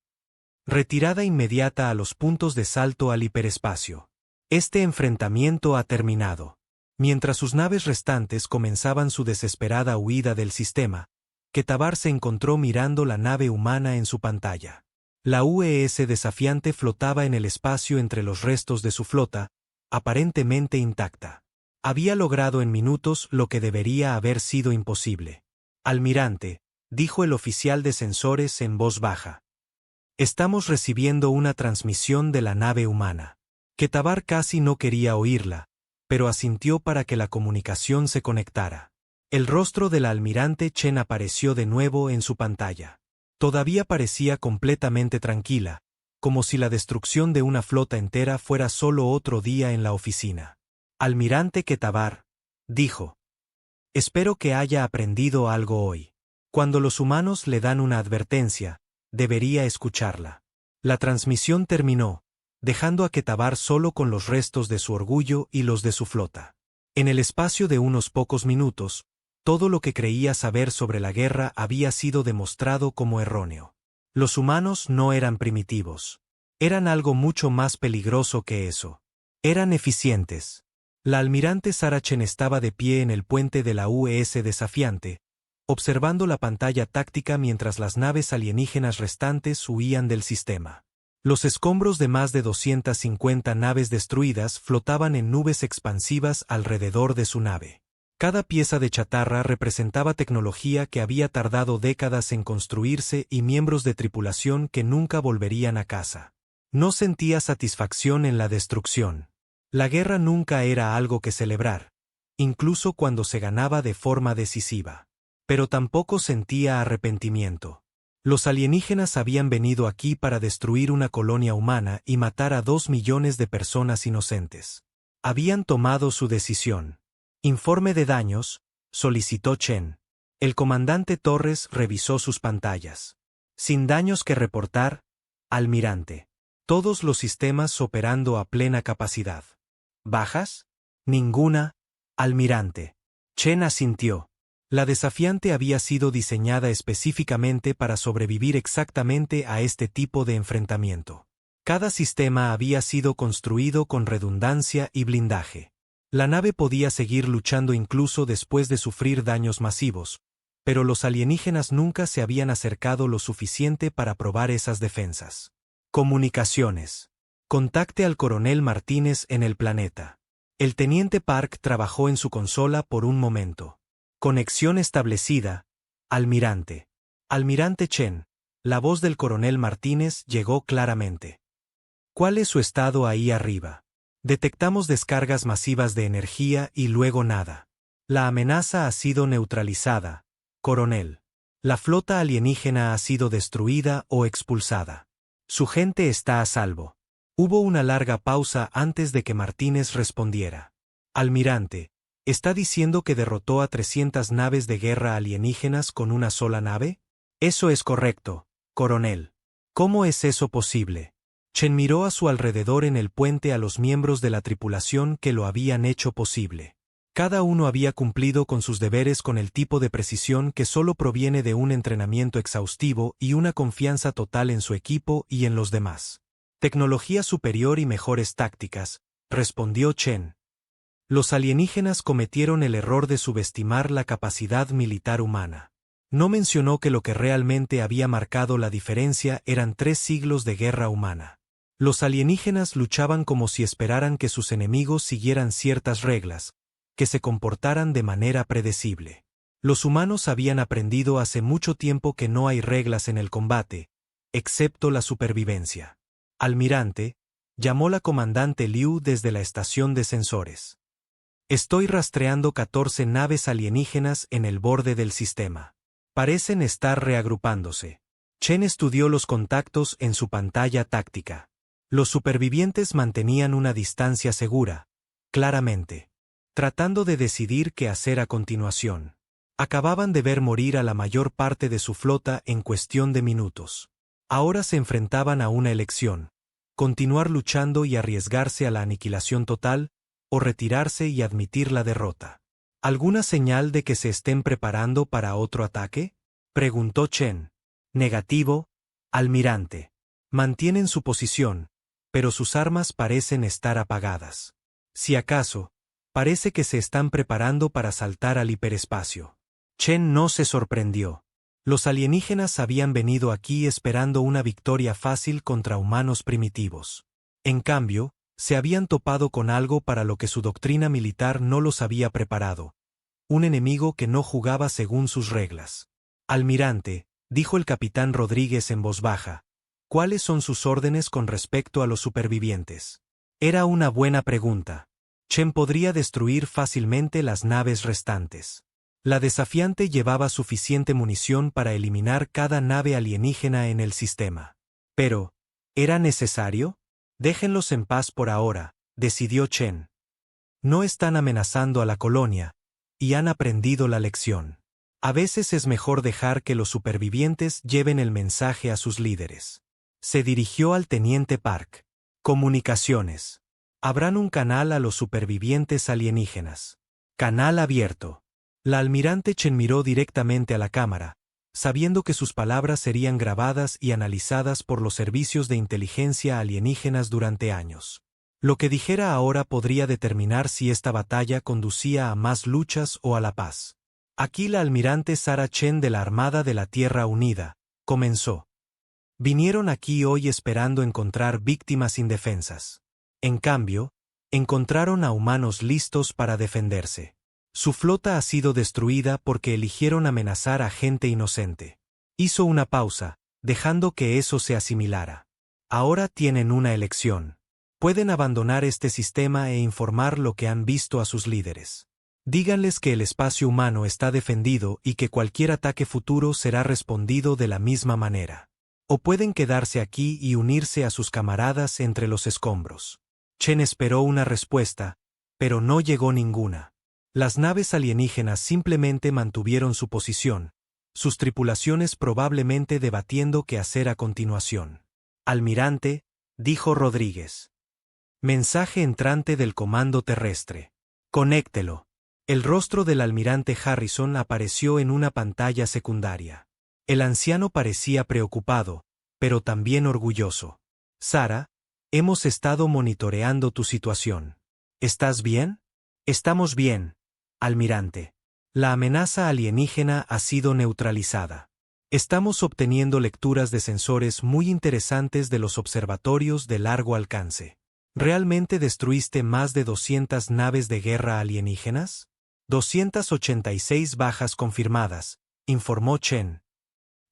Retirada inmediata a los puntos de salto al hiperespacio. Este enfrentamiento ha terminado. Mientras sus naves restantes comenzaban su desesperada huida del sistema, Ketabar se encontró mirando la nave humana en su pantalla. La UES desafiante flotaba en el espacio entre los restos de su flota, aparentemente intacta. Había logrado en minutos lo que debería haber sido imposible. Almirante, dijo el oficial de sensores en voz baja. Estamos recibiendo una transmisión de la nave humana. Ketabar casi no quería oírla, pero asintió para que la comunicación se conectara. El rostro del almirante Chen apareció de nuevo en su pantalla. Todavía parecía completamente tranquila, como si la destrucción de una flota entera fuera solo otro día en la oficina. Almirante Ketabar, dijo. Espero que haya aprendido algo hoy. Cuando los humanos le dan una advertencia, debería escucharla. La transmisión terminó, dejando a Ketabar solo con los restos de su orgullo y los de su flota. En el espacio de unos pocos minutos, todo lo que creía saber sobre la guerra había sido demostrado como erróneo. Los humanos no eran primitivos. Eran algo mucho más peligroso que eso. Eran eficientes. La almirante Sarah Chen estaba de pie en el puente de la UES desafiante, observando la pantalla táctica mientras las naves alienígenas restantes huían del sistema. Los escombros de más de 250 naves destruidas flotaban en nubes expansivas alrededor de su nave. Cada pieza de chatarra representaba tecnología que había tardado décadas en construirse y miembros de tripulación que nunca volverían a casa. No sentía satisfacción en la destrucción. La guerra nunca era algo que celebrar, incluso cuando se ganaba de forma decisiva. Pero tampoco sentía arrepentimiento. Los alienígenas habían venido aquí para destruir una colonia humana y matar a 2 millones de personas inocentes. Habían tomado su decisión. Informe de daños, solicitó Chen. El comandante Torres revisó sus pantallas. Sin daños que reportar, almirante. Todos los sistemas operando a plena capacidad. ¿Bajas? Ninguna, almirante. Chen asintió. La desafiante había sido diseñada específicamente para sobrevivir exactamente a este tipo de enfrentamiento. Cada sistema había sido construido con redundancia y blindaje. La nave podía seguir luchando incluso después de sufrir daños masivos, pero los alienígenas nunca se habían acercado lo suficiente para probar esas defensas. Comunicaciones. Contacte al coronel Martínez en el planeta. El teniente Park trabajó en su consola por un momento. Conexión establecida, almirante. Almirante Chen, la voz del coronel Martínez llegó claramente. ¿Cuál es su estado ahí arriba? Detectamos descargas masivas de energía y luego nada. La amenaza ha sido neutralizada, coronel. La flota alienígena ha sido destruida o expulsada. Su gente está a salvo. Hubo una larga pausa antes de que Martínez respondiera. Almirante, ¿está diciendo que derrotó a 300 naves de guerra alienígenas con una sola nave? Eso es correcto, coronel. ¿Cómo es eso posible? Chen miró a su alrededor en el puente a los miembros de la tripulación que lo habían hecho posible. Cada uno había cumplido con sus deberes con el tipo de precisión que solo proviene de un entrenamiento exhaustivo y una confianza total en su equipo y en los demás. Tecnología superior y mejores tácticas, respondió Chen. Los alienígenas cometieron el error de subestimar la capacidad militar humana. No mencionó que lo que realmente había marcado la diferencia eran 3 siglos de guerra humana. Los alienígenas luchaban como si esperaran que sus enemigos siguieran ciertas reglas, que se comportaran de manera predecible. Los humanos habían aprendido hace mucho tiempo que no hay reglas en el combate, excepto la supervivencia. Almirante, llamó la comandante Liu desde la estación de sensores. Estoy rastreando 14 naves alienígenas en el borde del sistema. Parecen estar reagrupándose. Chen estudió los contactos en su pantalla táctica. Los supervivientes mantenían una distancia segura, claramente, tratando de decidir qué hacer a continuación. Acababan de ver morir a la mayor parte de su flota en cuestión de minutos. Ahora se enfrentaban a una elección: continuar luchando y arriesgarse a la aniquilación total, o retirarse y admitir la derrota. ¿Alguna señal de que se estén preparando para otro ataque?, preguntó Chen. Negativo, almirante. Mantienen su posición, pero sus armas parecen estar apagadas. Si acaso, parece que se están preparando para saltar al hiperespacio. Chen no se sorprendió. Los alienígenas habían venido aquí esperando una victoria fácil contra humanos primitivos. En cambio, se habían topado con algo para lo que su doctrina militar no los había preparado: un enemigo que no jugaba según sus reglas. Almirante, dijo el capitán Rodríguez en voz baja, ¿cuáles son sus órdenes con respecto a los supervivientes? Era una buena pregunta. Chen podría destruir fácilmente las naves restantes. La desafiante llevaba suficiente munición para eliminar cada nave alienígena en el sistema. Pero, ¿era necesario? Déjenlos en paz por ahora, decidió Chen. No están amenazando a la colonia, y han aprendido la lección. A veces es mejor dejar que los supervivientes lleven el mensaje a sus líderes. Se dirigió al teniente Park. Comunicaciones. Abran un canal a los supervivientes alienígenas. Canal abierto. La almirante Chen miró directamente a la cámara, sabiendo que sus palabras serían grabadas y analizadas por los servicios de inteligencia alienígenas durante años. Lo que dijera ahora podría determinar si esta batalla conducía a más luchas o a la paz. Aquí la almirante Sarah Chen de la Armada de la Tierra Unida comenzó. Vinieron aquí hoy esperando encontrar víctimas indefensas. En cambio, encontraron a humanos listos para defenderse. Su flota ha sido destruida porque eligieron amenazar a gente inocente. Hizo una pausa, dejando que eso se asimilara. Ahora tienen una elección. Pueden abandonar este sistema e informar lo que han visto a sus líderes. Díganles que el espacio humano está defendido y que cualquier ataque futuro será respondido de la misma manera. O pueden quedarse aquí y unirse a sus camaradas entre los escombros. Chen esperó una respuesta, pero no llegó ninguna. Las naves alienígenas simplemente mantuvieron su posición, sus tripulaciones probablemente debatiendo qué hacer a continuación. Almirante, dijo Rodríguez. Mensaje entrante del comando terrestre. Conéctelo. El rostro del almirante Harrison apareció en una pantalla secundaria. El anciano parecía preocupado, pero también orgulloso. Sarah, hemos estado monitoreando tu situación. ¿Estás bien? Estamos bien, almirante. La amenaza alienígena ha sido neutralizada. Estamos obteniendo lecturas de sensores muy interesantes de los observatorios de largo alcance. ¿Realmente destruiste más de 200 naves de guerra alienígenas? 286 bajas confirmadas, informó Chen.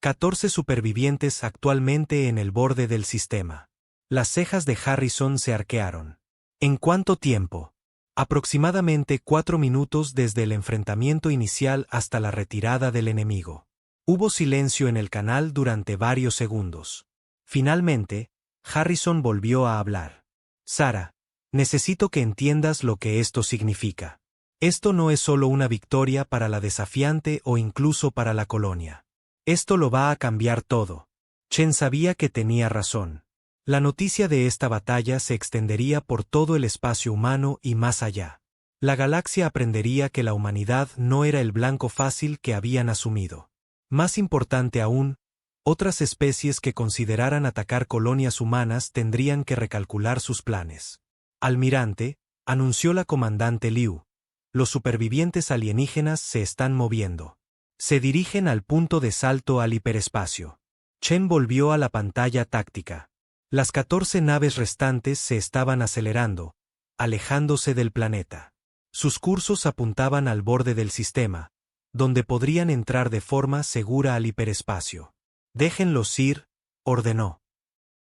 14 supervivientes actualmente en el borde del sistema. Las cejas de Harrison se arquearon. ¿En cuánto tiempo? Aproximadamente 4 minutos desde el enfrentamiento inicial hasta la retirada del enemigo. Hubo silencio en el canal durante varios segundos. Finalmente, Harrison volvió a hablar. Sarah, necesito que entiendas lo que esto significa. Esto no es solo una victoria para la desafiante o incluso para la colonia. Esto lo va a cambiar todo. Chen sabía que tenía razón. La noticia de esta batalla se extendería por todo el espacio humano y más allá. La galaxia aprendería que la humanidad no era el blanco fácil que habían asumido. Más importante aún, otras especies que consideraran atacar colonias humanas tendrían que recalcular sus planes. Almirante, anunció la comandante Liu. Los supervivientes alienígenas se están moviendo. Se dirigen al punto de salto al hiperespacio. Chen volvió a la pantalla táctica. Las 14 naves restantes se estaban acelerando, alejándose del planeta. Sus cursos apuntaban al borde del sistema, donde podrían entrar de forma segura al hiperespacio. Déjenlos ir, ordenó.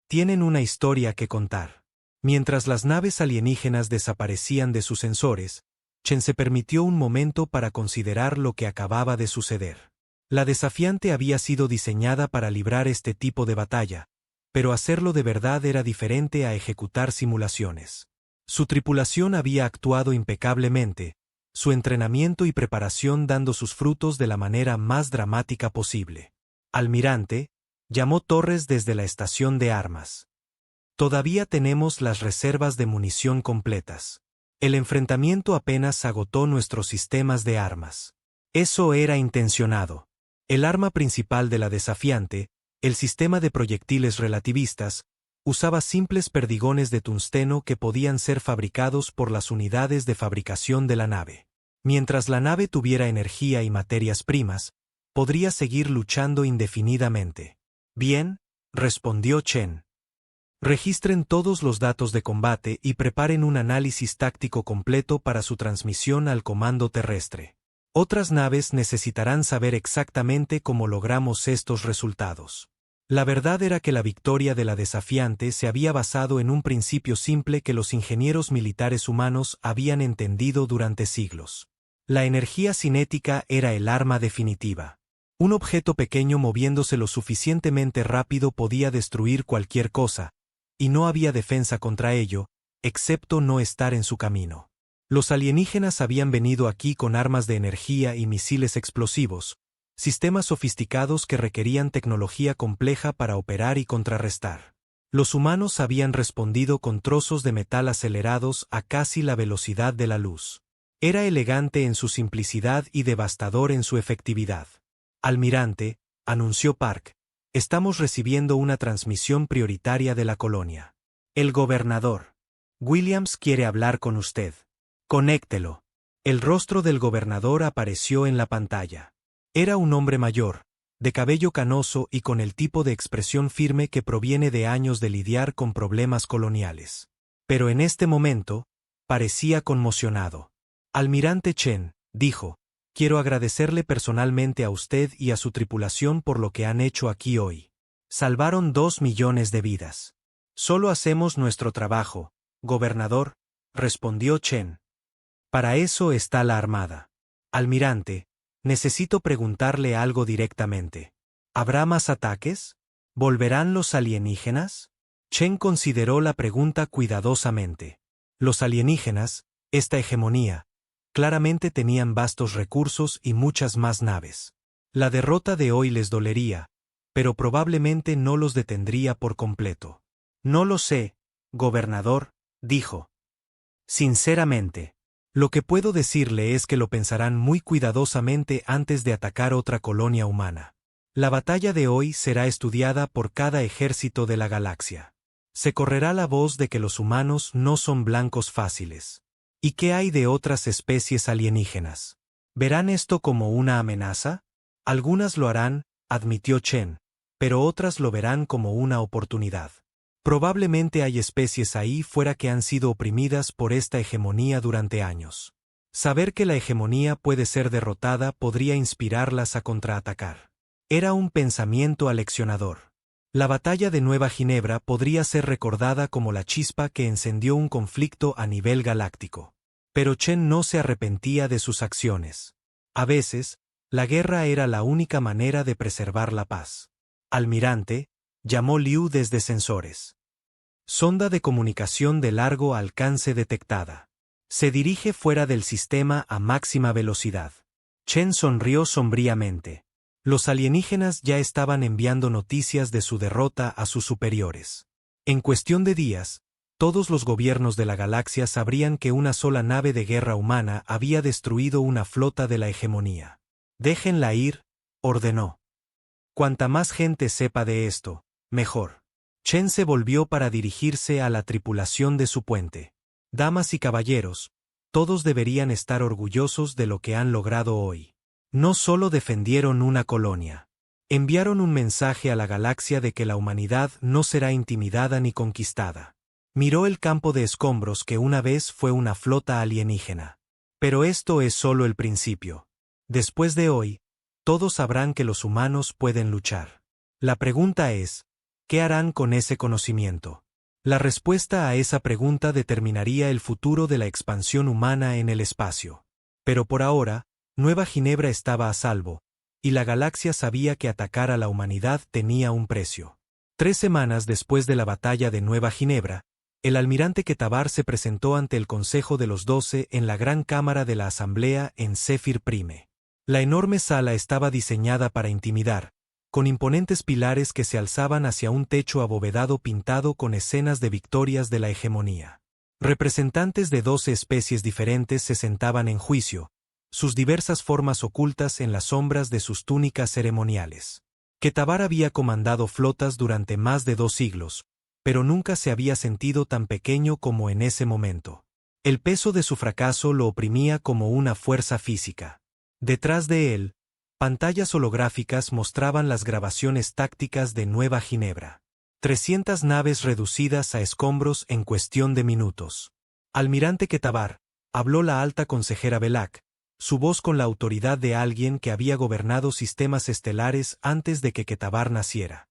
Tienen una historia que contar. Mientras las naves alienígenas desaparecían de sus sensores, Chen se permitió un momento para considerar lo que acababa de suceder. La desafiante había sido diseñada para librar este tipo de batalla, pero hacerlo de verdad era diferente a ejecutar simulaciones. Su tripulación había actuado impecablemente, su entrenamiento y preparación dando sus frutos de la manera más dramática posible. Almirante, llamó Torres desde la estación de armas. Todavía tenemos las reservas de munición completas. El enfrentamiento apenas agotó nuestros sistemas de armas. Eso era intencionado. El arma principal de la desafiante, el sistema de proyectiles relativistas, usaba simples perdigones de tungsteno que podían ser fabricados por las unidades de fabricación de la nave. Mientras la nave tuviera energía y materias primas, podría seguir luchando indefinidamente. Bien, respondió Chen. Registren todos los datos de combate y preparen un análisis táctico completo para su transmisión al comando terrestre. Otras naves necesitarán saber exactamente cómo logramos estos resultados. La verdad era que la victoria de la desafiante se había basado en un principio simple que los ingenieros militares humanos habían entendido durante siglos. La energía cinética era el arma definitiva. Un objeto pequeño moviéndose lo suficientemente rápido podía destruir cualquier cosa, y no había defensa contra ello, excepto no estar en su camino. Los alienígenas habían venido aquí con armas de energía y misiles explosivos, sistemas sofisticados que requerían tecnología compleja para operar y contrarrestar. Los humanos habían respondido con trozos de metal acelerados a casi la velocidad de la luz. Era elegante en su simplicidad y devastador en su efectividad. Almirante, anunció Park, estamos recibiendo una transmisión prioritaria de la colonia. El gobernador Williams quiere hablar con usted. Conéctelo. El rostro del gobernador apareció en la pantalla. Era un hombre mayor, de cabello canoso y con el tipo de expresión firme que proviene de años de lidiar con problemas coloniales. Pero en este momento, parecía conmocionado. Almirante Chen, dijo, quiero agradecerle personalmente a usted y a su tripulación por lo que han hecho aquí hoy. Salvaron 2 millones de vidas. Solo hacemos nuestro trabajo, gobernador, respondió Chen. Para eso está la Armada. Almirante, necesito preguntarle algo directamente. ¿Habrá más ataques? ¿Volverán los alienígenas? Chen consideró la pregunta cuidadosamente. Los alienígenas, esta hegemonía, claramente tenían vastos recursos y muchas más naves. La derrota de hoy les dolería, pero probablemente no los detendría por completo. No lo sé, gobernador, dijo. Sinceramente, lo que puedo decirle es que lo pensarán muy cuidadosamente antes de atacar otra colonia humana. La batalla de hoy será estudiada por cada ejército de la galaxia. Se correrá la voz de que los humanos no son blancos fáciles. ¿Y qué hay de otras especies alienígenas? ¿Verán esto como una amenaza? Algunas lo harán, admitió Chen, pero otras lo verán como una oportunidad. Probablemente hay especies ahí fuera que han sido oprimidas por esta hegemonía durante años. Saber que la hegemonía puede ser derrotada podría inspirarlas a contraatacar. Era un pensamiento aleccionador. La batalla de Nueva Ginebra podría ser recordada como la chispa que encendió un conflicto a nivel galáctico. Pero Chen no se arrepentía de sus acciones. A veces, la guerra era la única manera de preservar la paz. Almirante, llamó Liu desde sensores. Sonda de comunicación de largo alcance detectada. Se dirige fuera del sistema a máxima velocidad. Chen sonrió sombríamente. Los alienígenas ya estaban enviando noticias de su derrota a sus superiores. En cuestión de días, todos los gobiernos de la galaxia sabrían que una sola nave de guerra humana había destruido una flota de la hegemonía. Déjenla ir, ordenó. Cuanta más gente sepa de esto, mejor. Chen se volvió para dirigirse a la tripulación de su puente. Damas y caballeros, todos deberían estar orgullosos de lo que han logrado hoy. No solo defendieron una colonia. Enviaron un mensaje a la galaxia de que la humanidad no será intimidada ni conquistada. Miró el campo de escombros que una vez fue una flota alienígena. Pero esto es solo el principio. Después de hoy, todos sabrán que los humanos pueden luchar. La pregunta es, ¿qué harán con ese conocimiento? La respuesta a esa pregunta determinaría el futuro de la expansión humana en el espacio. Pero por ahora, Nueva Ginebra estaba a salvo, y la galaxia sabía que atacar a la humanidad tenía un precio. 3 semanas después de la batalla de Nueva Ginebra, el almirante Ketabar se presentó ante el Consejo de los 12 en la gran cámara de la Asamblea en Zephyr Prime. La enorme sala estaba diseñada para intimidar, con imponentes pilares que se alzaban hacia un techo abovedado pintado con escenas de victorias de la hegemonía. Representantes de 12 especies diferentes se sentaban en juicio, sus diversas formas ocultas en las sombras de sus túnicas ceremoniales. Ketabar había comandado flotas durante más de 2 siglos, pero nunca se había sentido tan pequeño como en ese momento. El peso de su fracaso lo oprimía como una fuerza física. Detrás de él, pantallas holográficas mostraban las grabaciones tácticas de Nueva Ginebra. 300 naves reducidas a escombros en cuestión de minutos. Almirante Ketabar, habló la alta consejera Belak, su voz con la autoridad de alguien que había gobernado sistemas estelares antes de que Ketabar naciera.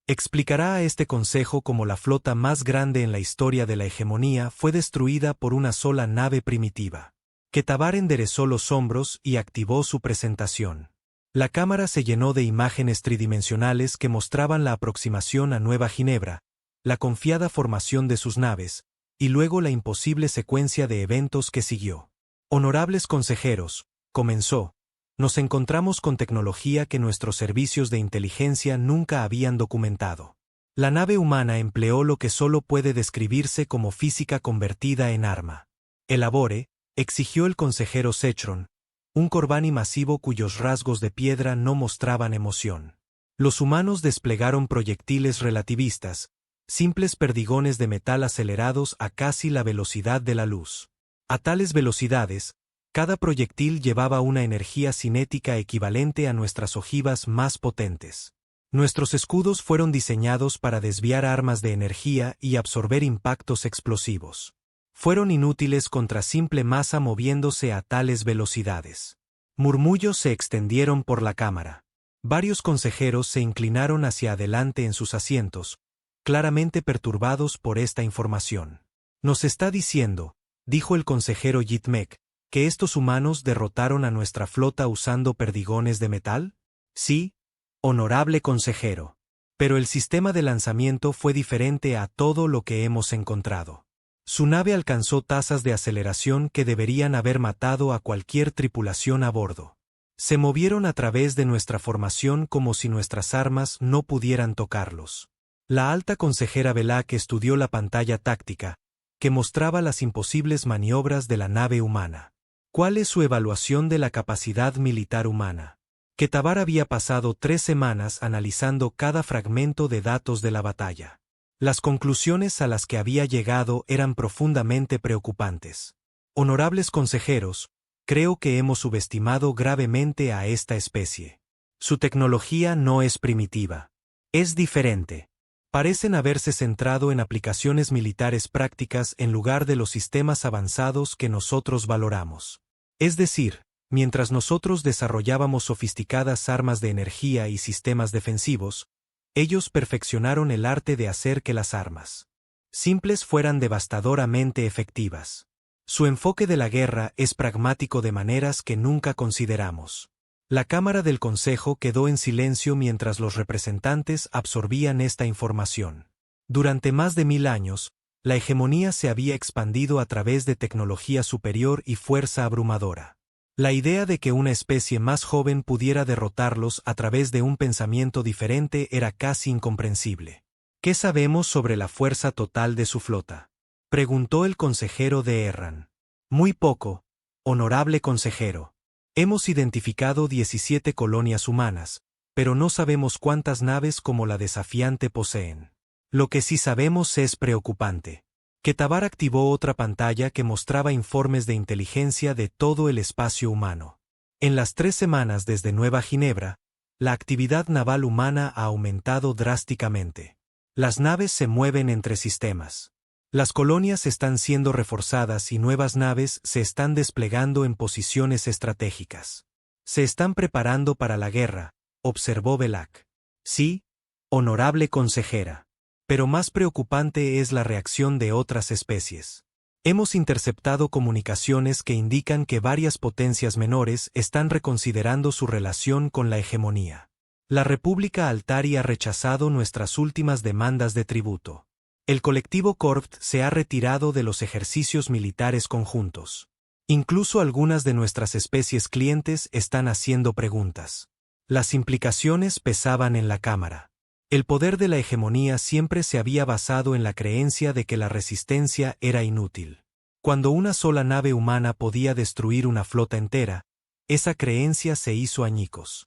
Explicará a este consejo cómo la flota más grande en la historia de la hegemonía fue destruida por una sola nave primitiva. Ketabar enderezó los hombros y activó su presentación. La cámara se llenó de imágenes tridimensionales que mostraban la aproximación a Nueva Ginebra, la confiada formación de sus naves, y luego la imposible secuencia de eventos que siguió. Honorables consejeros, comenzó, nos encontramos con tecnología que nuestros servicios de inteligencia nunca habían documentado. La nave humana empleó lo que solo puede describirse como física convertida en arma. Elabore, exigió el consejero Sechron, un Corbani masivo cuyos rasgos de piedra no mostraban emoción. Los humanos desplegaron proyectiles relativistas, simples perdigones de metal acelerados a casi la velocidad de la luz. A tales velocidades, cada proyectil llevaba una energía cinética equivalente a nuestras ojivas más potentes. Nuestros escudos fueron diseñados para desviar armas de energía y absorber impactos explosivos. Fueron inútiles contra simple masa moviéndose a tales velocidades. Murmullos se extendieron por la cámara. Varios consejeros se inclinaron hacia adelante en sus asientos, claramente perturbados por esta información. Nos está diciendo, dijo el consejero Yitmek, ¿que estos humanos derrotaron a nuestra flota usando perdigones de metal? Sí, honorable consejero. Pero el sistema de lanzamiento fue diferente a todo lo que hemos encontrado. Su nave alcanzó tasas de aceleración que deberían haber matado a cualquier tripulación a bordo. Se movieron a través de nuestra formación como si nuestras armas no pudieran tocarlos. La alta consejera Belak estudió la pantalla táctica, que mostraba las imposibles maniobras de la nave humana. ¿Cuál es su evaluación de la capacidad militar humana? Ketabar había pasado 3 semanas analizando cada fragmento de datos de la batalla. Las conclusiones a las que había llegado eran profundamente preocupantes. Honorables consejeros, creo que hemos subestimado gravemente a esta especie. Su tecnología no es primitiva. Es diferente. Parecen haberse centrado en aplicaciones militares prácticas en lugar de los sistemas avanzados que nosotros valoramos. Es decir, mientras nosotros desarrollábamos sofisticadas armas de energía y sistemas defensivos, ellos perfeccionaron el arte de hacer que las armas simples fueran devastadoramente efectivas. Su enfoque de la guerra es pragmático de maneras que nunca consideramos. La Cámara del Consejo quedó en silencio mientras los representantes absorbían esta información. Durante más de 1000 años, la hegemonía se había expandido a través de tecnología superior y fuerza abrumadora. La idea de que una especie más joven pudiera derrotarlos a través de un pensamiento diferente era casi incomprensible. ¿Qué sabemos sobre la fuerza total de su flota?, preguntó el consejero de Erran. Muy poco, honorable consejero. Hemos identificado 17 colonias humanas, pero no sabemos cuántas naves como la desafiante poseen. Lo que sí sabemos es preocupante. Ketabar activó otra pantalla que mostraba informes de inteligencia de todo el espacio humano. En las 3 semanas desde Nueva Ginebra, La actividad naval humana ha aumentado drásticamente. Las naves se mueven entre sistemas. Las colonias están siendo reforzadas y nuevas naves se están desplegando en posiciones estratégicas. Se están preparando para la guerra, observó Belak. Sí, honorable consejera. Pero más preocupante es la reacción de otras especies. Hemos interceptado comunicaciones que indican que varias potencias menores están reconsiderando su relación con la hegemonía. La República Altari ha rechazado nuestras últimas demandas de tributo. El colectivo Corpt se ha retirado de los ejercicios militares conjuntos. Incluso algunas de nuestras especies clientes están haciendo preguntas. Las implicaciones pesaban en la Cámara. El poder de la hegemonía siempre se había basado en la creencia de que la resistencia era inútil. Cuando una sola nave humana podía destruir una flota entera, esa creencia se hizo añicos.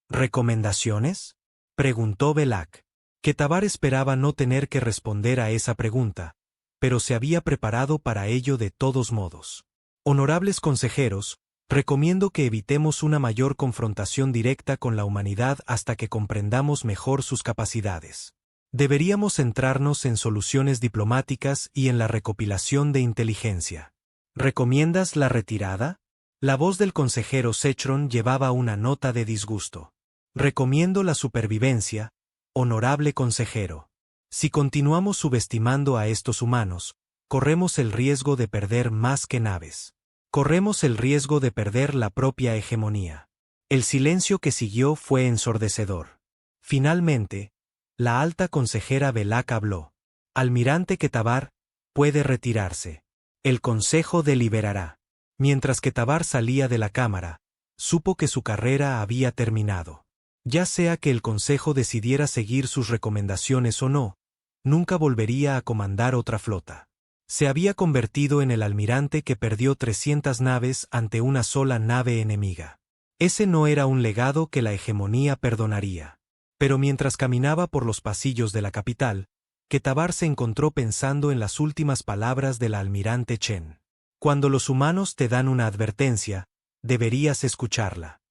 ¿Recomendaciones?, preguntó Belak. Ketabar esperaba no tener que responder a esa pregunta, pero se había preparado para ello de todos modos. Honorables consejeros, recomiendo que evitemos una mayor confrontación directa con la humanidad hasta que comprendamos mejor sus capacidades. Deberíamos centrarnos en soluciones diplomáticas y en la recopilación de inteligencia. ¿Recomiendas la retirada? La voz del consejero Sechron llevaba una nota de disgusto. Recomiendo la supervivencia, honorable consejero. Si continuamos subestimando a estos humanos, corremos el riesgo de perder más que naves. Corremos el riesgo de perder la propia hegemonía. El silencio que siguió fue ensordecedor. Finalmente, la alta consejera Belak habló. Almirante Ketabar puede retirarse. El consejo deliberará. Mientras Ketabar salía de la cámara, supo que su carrera había terminado. Ya sea que el consejo decidiera seguir sus recomendaciones o no, nunca volvería a comandar otra flota. Se había convertido en el almirante que perdió 300 naves ante una sola nave enemiga. Ese no era un legado que la hegemonía perdonaría. Pero mientras caminaba por los pasillos de la capital, Ketabar se encontró pensando en las últimas palabras del almirante Chen. Cuando los humanos te dan una advertencia, deberías escucharla.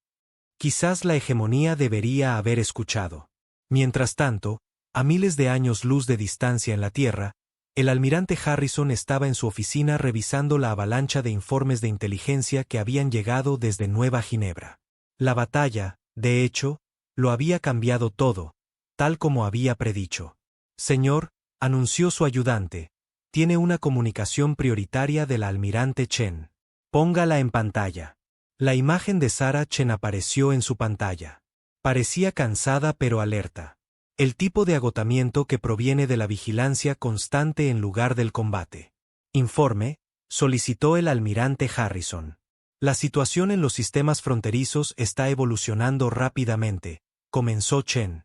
Quizás la hegemonía debería haber escuchado. Mientras tanto, a miles de años luz de distancia en la Tierra, el almirante Harrison estaba en su oficina revisando la avalancha de informes de inteligencia que habían llegado desde Nueva Ginebra. La batalla, de hecho, lo había cambiado todo, tal como había predicho. Señor, anunció su ayudante, tiene una comunicación prioritaria del almirante Chen. Póngala en pantalla. La imagen de Sarah Chen apareció en su pantalla. Parecía cansada pero alerta. El tipo de agotamiento que proviene de la vigilancia constante en lugar del combate. Informe, solicitó el almirante Harrison. La situación en los sistemas fronterizos está evolucionando rápidamente, comenzó Chen.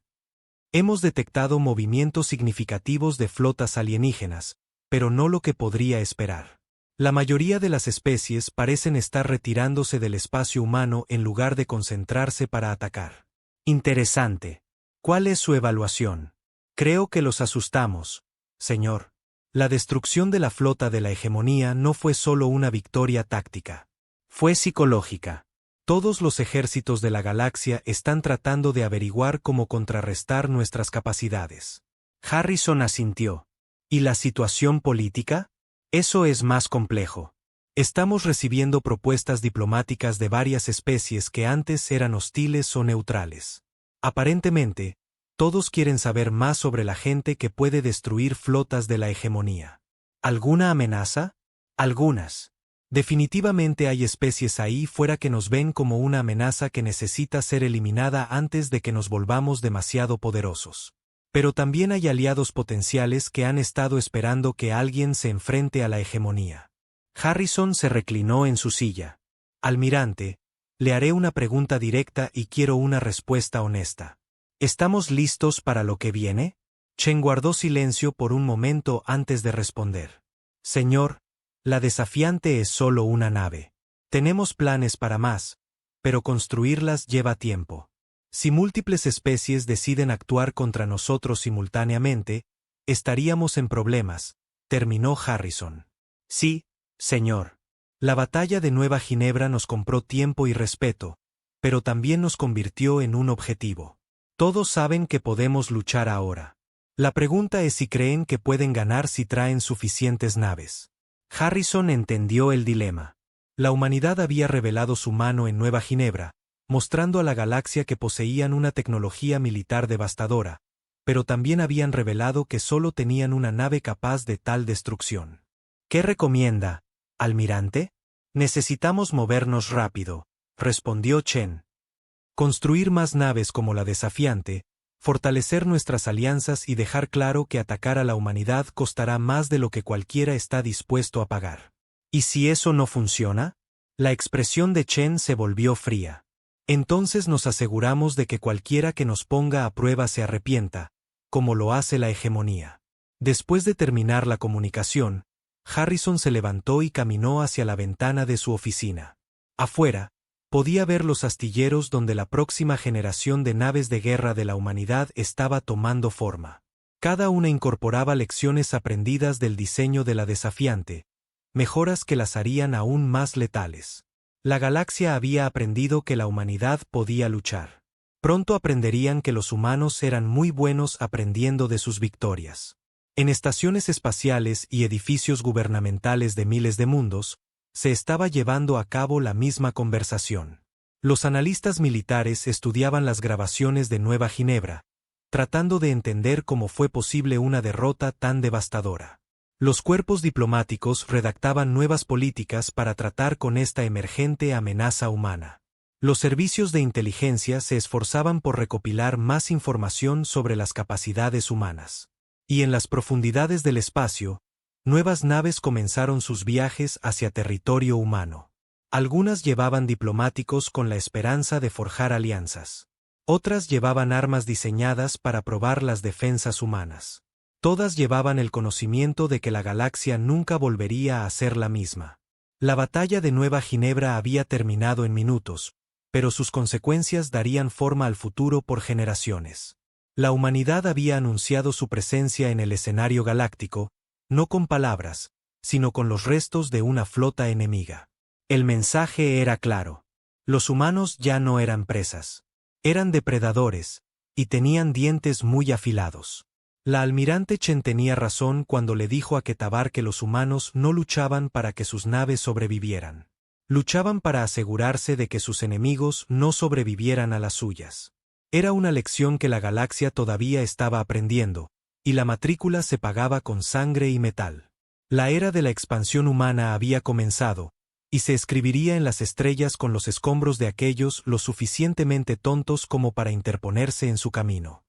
Hemos detectado movimientos significativos de flotas alienígenas, pero no lo que podría esperar. La mayoría de las especies parecen estar retirándose del espacio humano en lugar de concentrarse para atacar. Interesante. ¿Cuál es su evaluación? Creo que los asustamos, señor. La destrucción de la flota de la hegemonía no fue solo una victoria táctica. Fue psicológica. Todos los ejércitos de la galaxia están tratando de averiguar cómo contrarrestar nuestras capacidades. Harrison asintió. ¿Y la situación política? Eso es más complejo. Estamos recibiendo propuestas diplomáticas de varias especies que antes eran hostiles o neutrales. Aparentemente, todos quieren saber más sobre la gente que puede destruir flotas de la hegemonía. ¿Alguna amenaza? Algunas. Definitivamente hay especies ahí fuera que nos ven como una amenaza que necesita ser eliminada antes de que nos volvamos demasiado poderosos. Pero también hay aliados potenciales que han estado esperando que alguien se enfrente a la hegemonía. Harrison se reclinó en su silla. Almirante, le haré una pregunta directa y quiero una respuesta honesta. ¿Estamos listos para lo que viene? Chen guardó silencio por un momento antes de responder. Señor, la desafiante es solo una nave. Tenemos planes para más, pero construirlas lleva tiempo. Si múltiples especies deciden actuar contra nosotros simultáneamente, estaríamos en problemas, terminó Harrison. Sí, señor. La batalla de Nueva Ginebra nos compró tiempo y respeto, pero también nos convirtió en un objetivo. Todos saben que podemos luchar ahora. La pregunta es si creen que pueden ganar si traen suficientes naves. Harrison entendió el dilema. La humanidad había revelado su mano en Nueva Ginebra, mostrando a la galaxia que poseían una tecnología militar devastadora, pero también habían revelado que solo tenían una nave capaz de tal destrucción. ¿Qué recomienda, almirante? Necesitamos movernos rápido, respondió Chen. Construir más naves como la desafiante, fortalecer nuestras alianzas y dejar claro que atacar a la humanidad costará más de lo que cualquiera está dispuesto a pagar. ¿Y si eso no funciona? La expresión de Chen se volvió fría. Entonces nos aseguramos de que cualquiera que nos ponga a prueba se arrepienta, como lo hace la hegemonía. Después de terminar la comunicación, Harrison se levantó y caminó hacia la ventana de su oficina. Afuera, podía ver los astilleros donde la próxima generación de naves de guerra de la humanidad estaba tomando forma. Cada una incorporaba lecciones aprendidas del diseño de la desafiante, mejoras que las harían aún más letales. La galaxia había aprendido que la humanidad podía luchar. Pronto aprenderían que los humanos eran muy buenos aprendiendo de sus victorias. En estaciones espaciales y edificios gubernamentales de miles de mundos, se estaba llevando a cabo la misma conversación. Los analistas militares estudiaban las grabaciones de Nueva Ginebra, tratando de entender cómo fue posible una derrota tan devastadora. Los cuerpos diplomáticos redactaban nuevas políticas para tratar con esta emergente amenaza humana. Los servicios de inteligencia se esforzaban por recopilar más información sobre las capacidades humanas. Y en las profundidades del espacio, nuevas naves comenzaron sus viajes hacia territorio humano. Algunas llevaban diplomáticos con la esperanza de forjar alianzas. Otras llevaban armas diseñadas para probar las defensas humanas. Todas llevaban el conocimiento de que la galaxia nunca volvería a ser la misma. La batalla de Nueva Ginebra había terminado en minutos, pero sus consecuencias darían forma al futuro por generaciones. La humanidad había anunciado su presencia en el escenario galáctico, no con palabras, sino con los restos de una flota enemiga. El mensaje era claro. Los humanos ya no eran presas. Eran depredadores, y tenían dientes muy afilados. La almirante Chen tenía razón cuando le dijo a Ketabar que los humanos no luchaban para que sus naves sobrevivieran. Luchaban para asegurarse de que sus enemigos no sobrevivieran a las suyas. Era una lección que la galaxia todavía estaba aprendiendo, y la matrícula se pagaba con sangre y metal. La era de la expansión humana había comenzado, y se escribiría en las estrellas con los escombros de aquellos lo suficientemente tontos como para interponerse en su camino.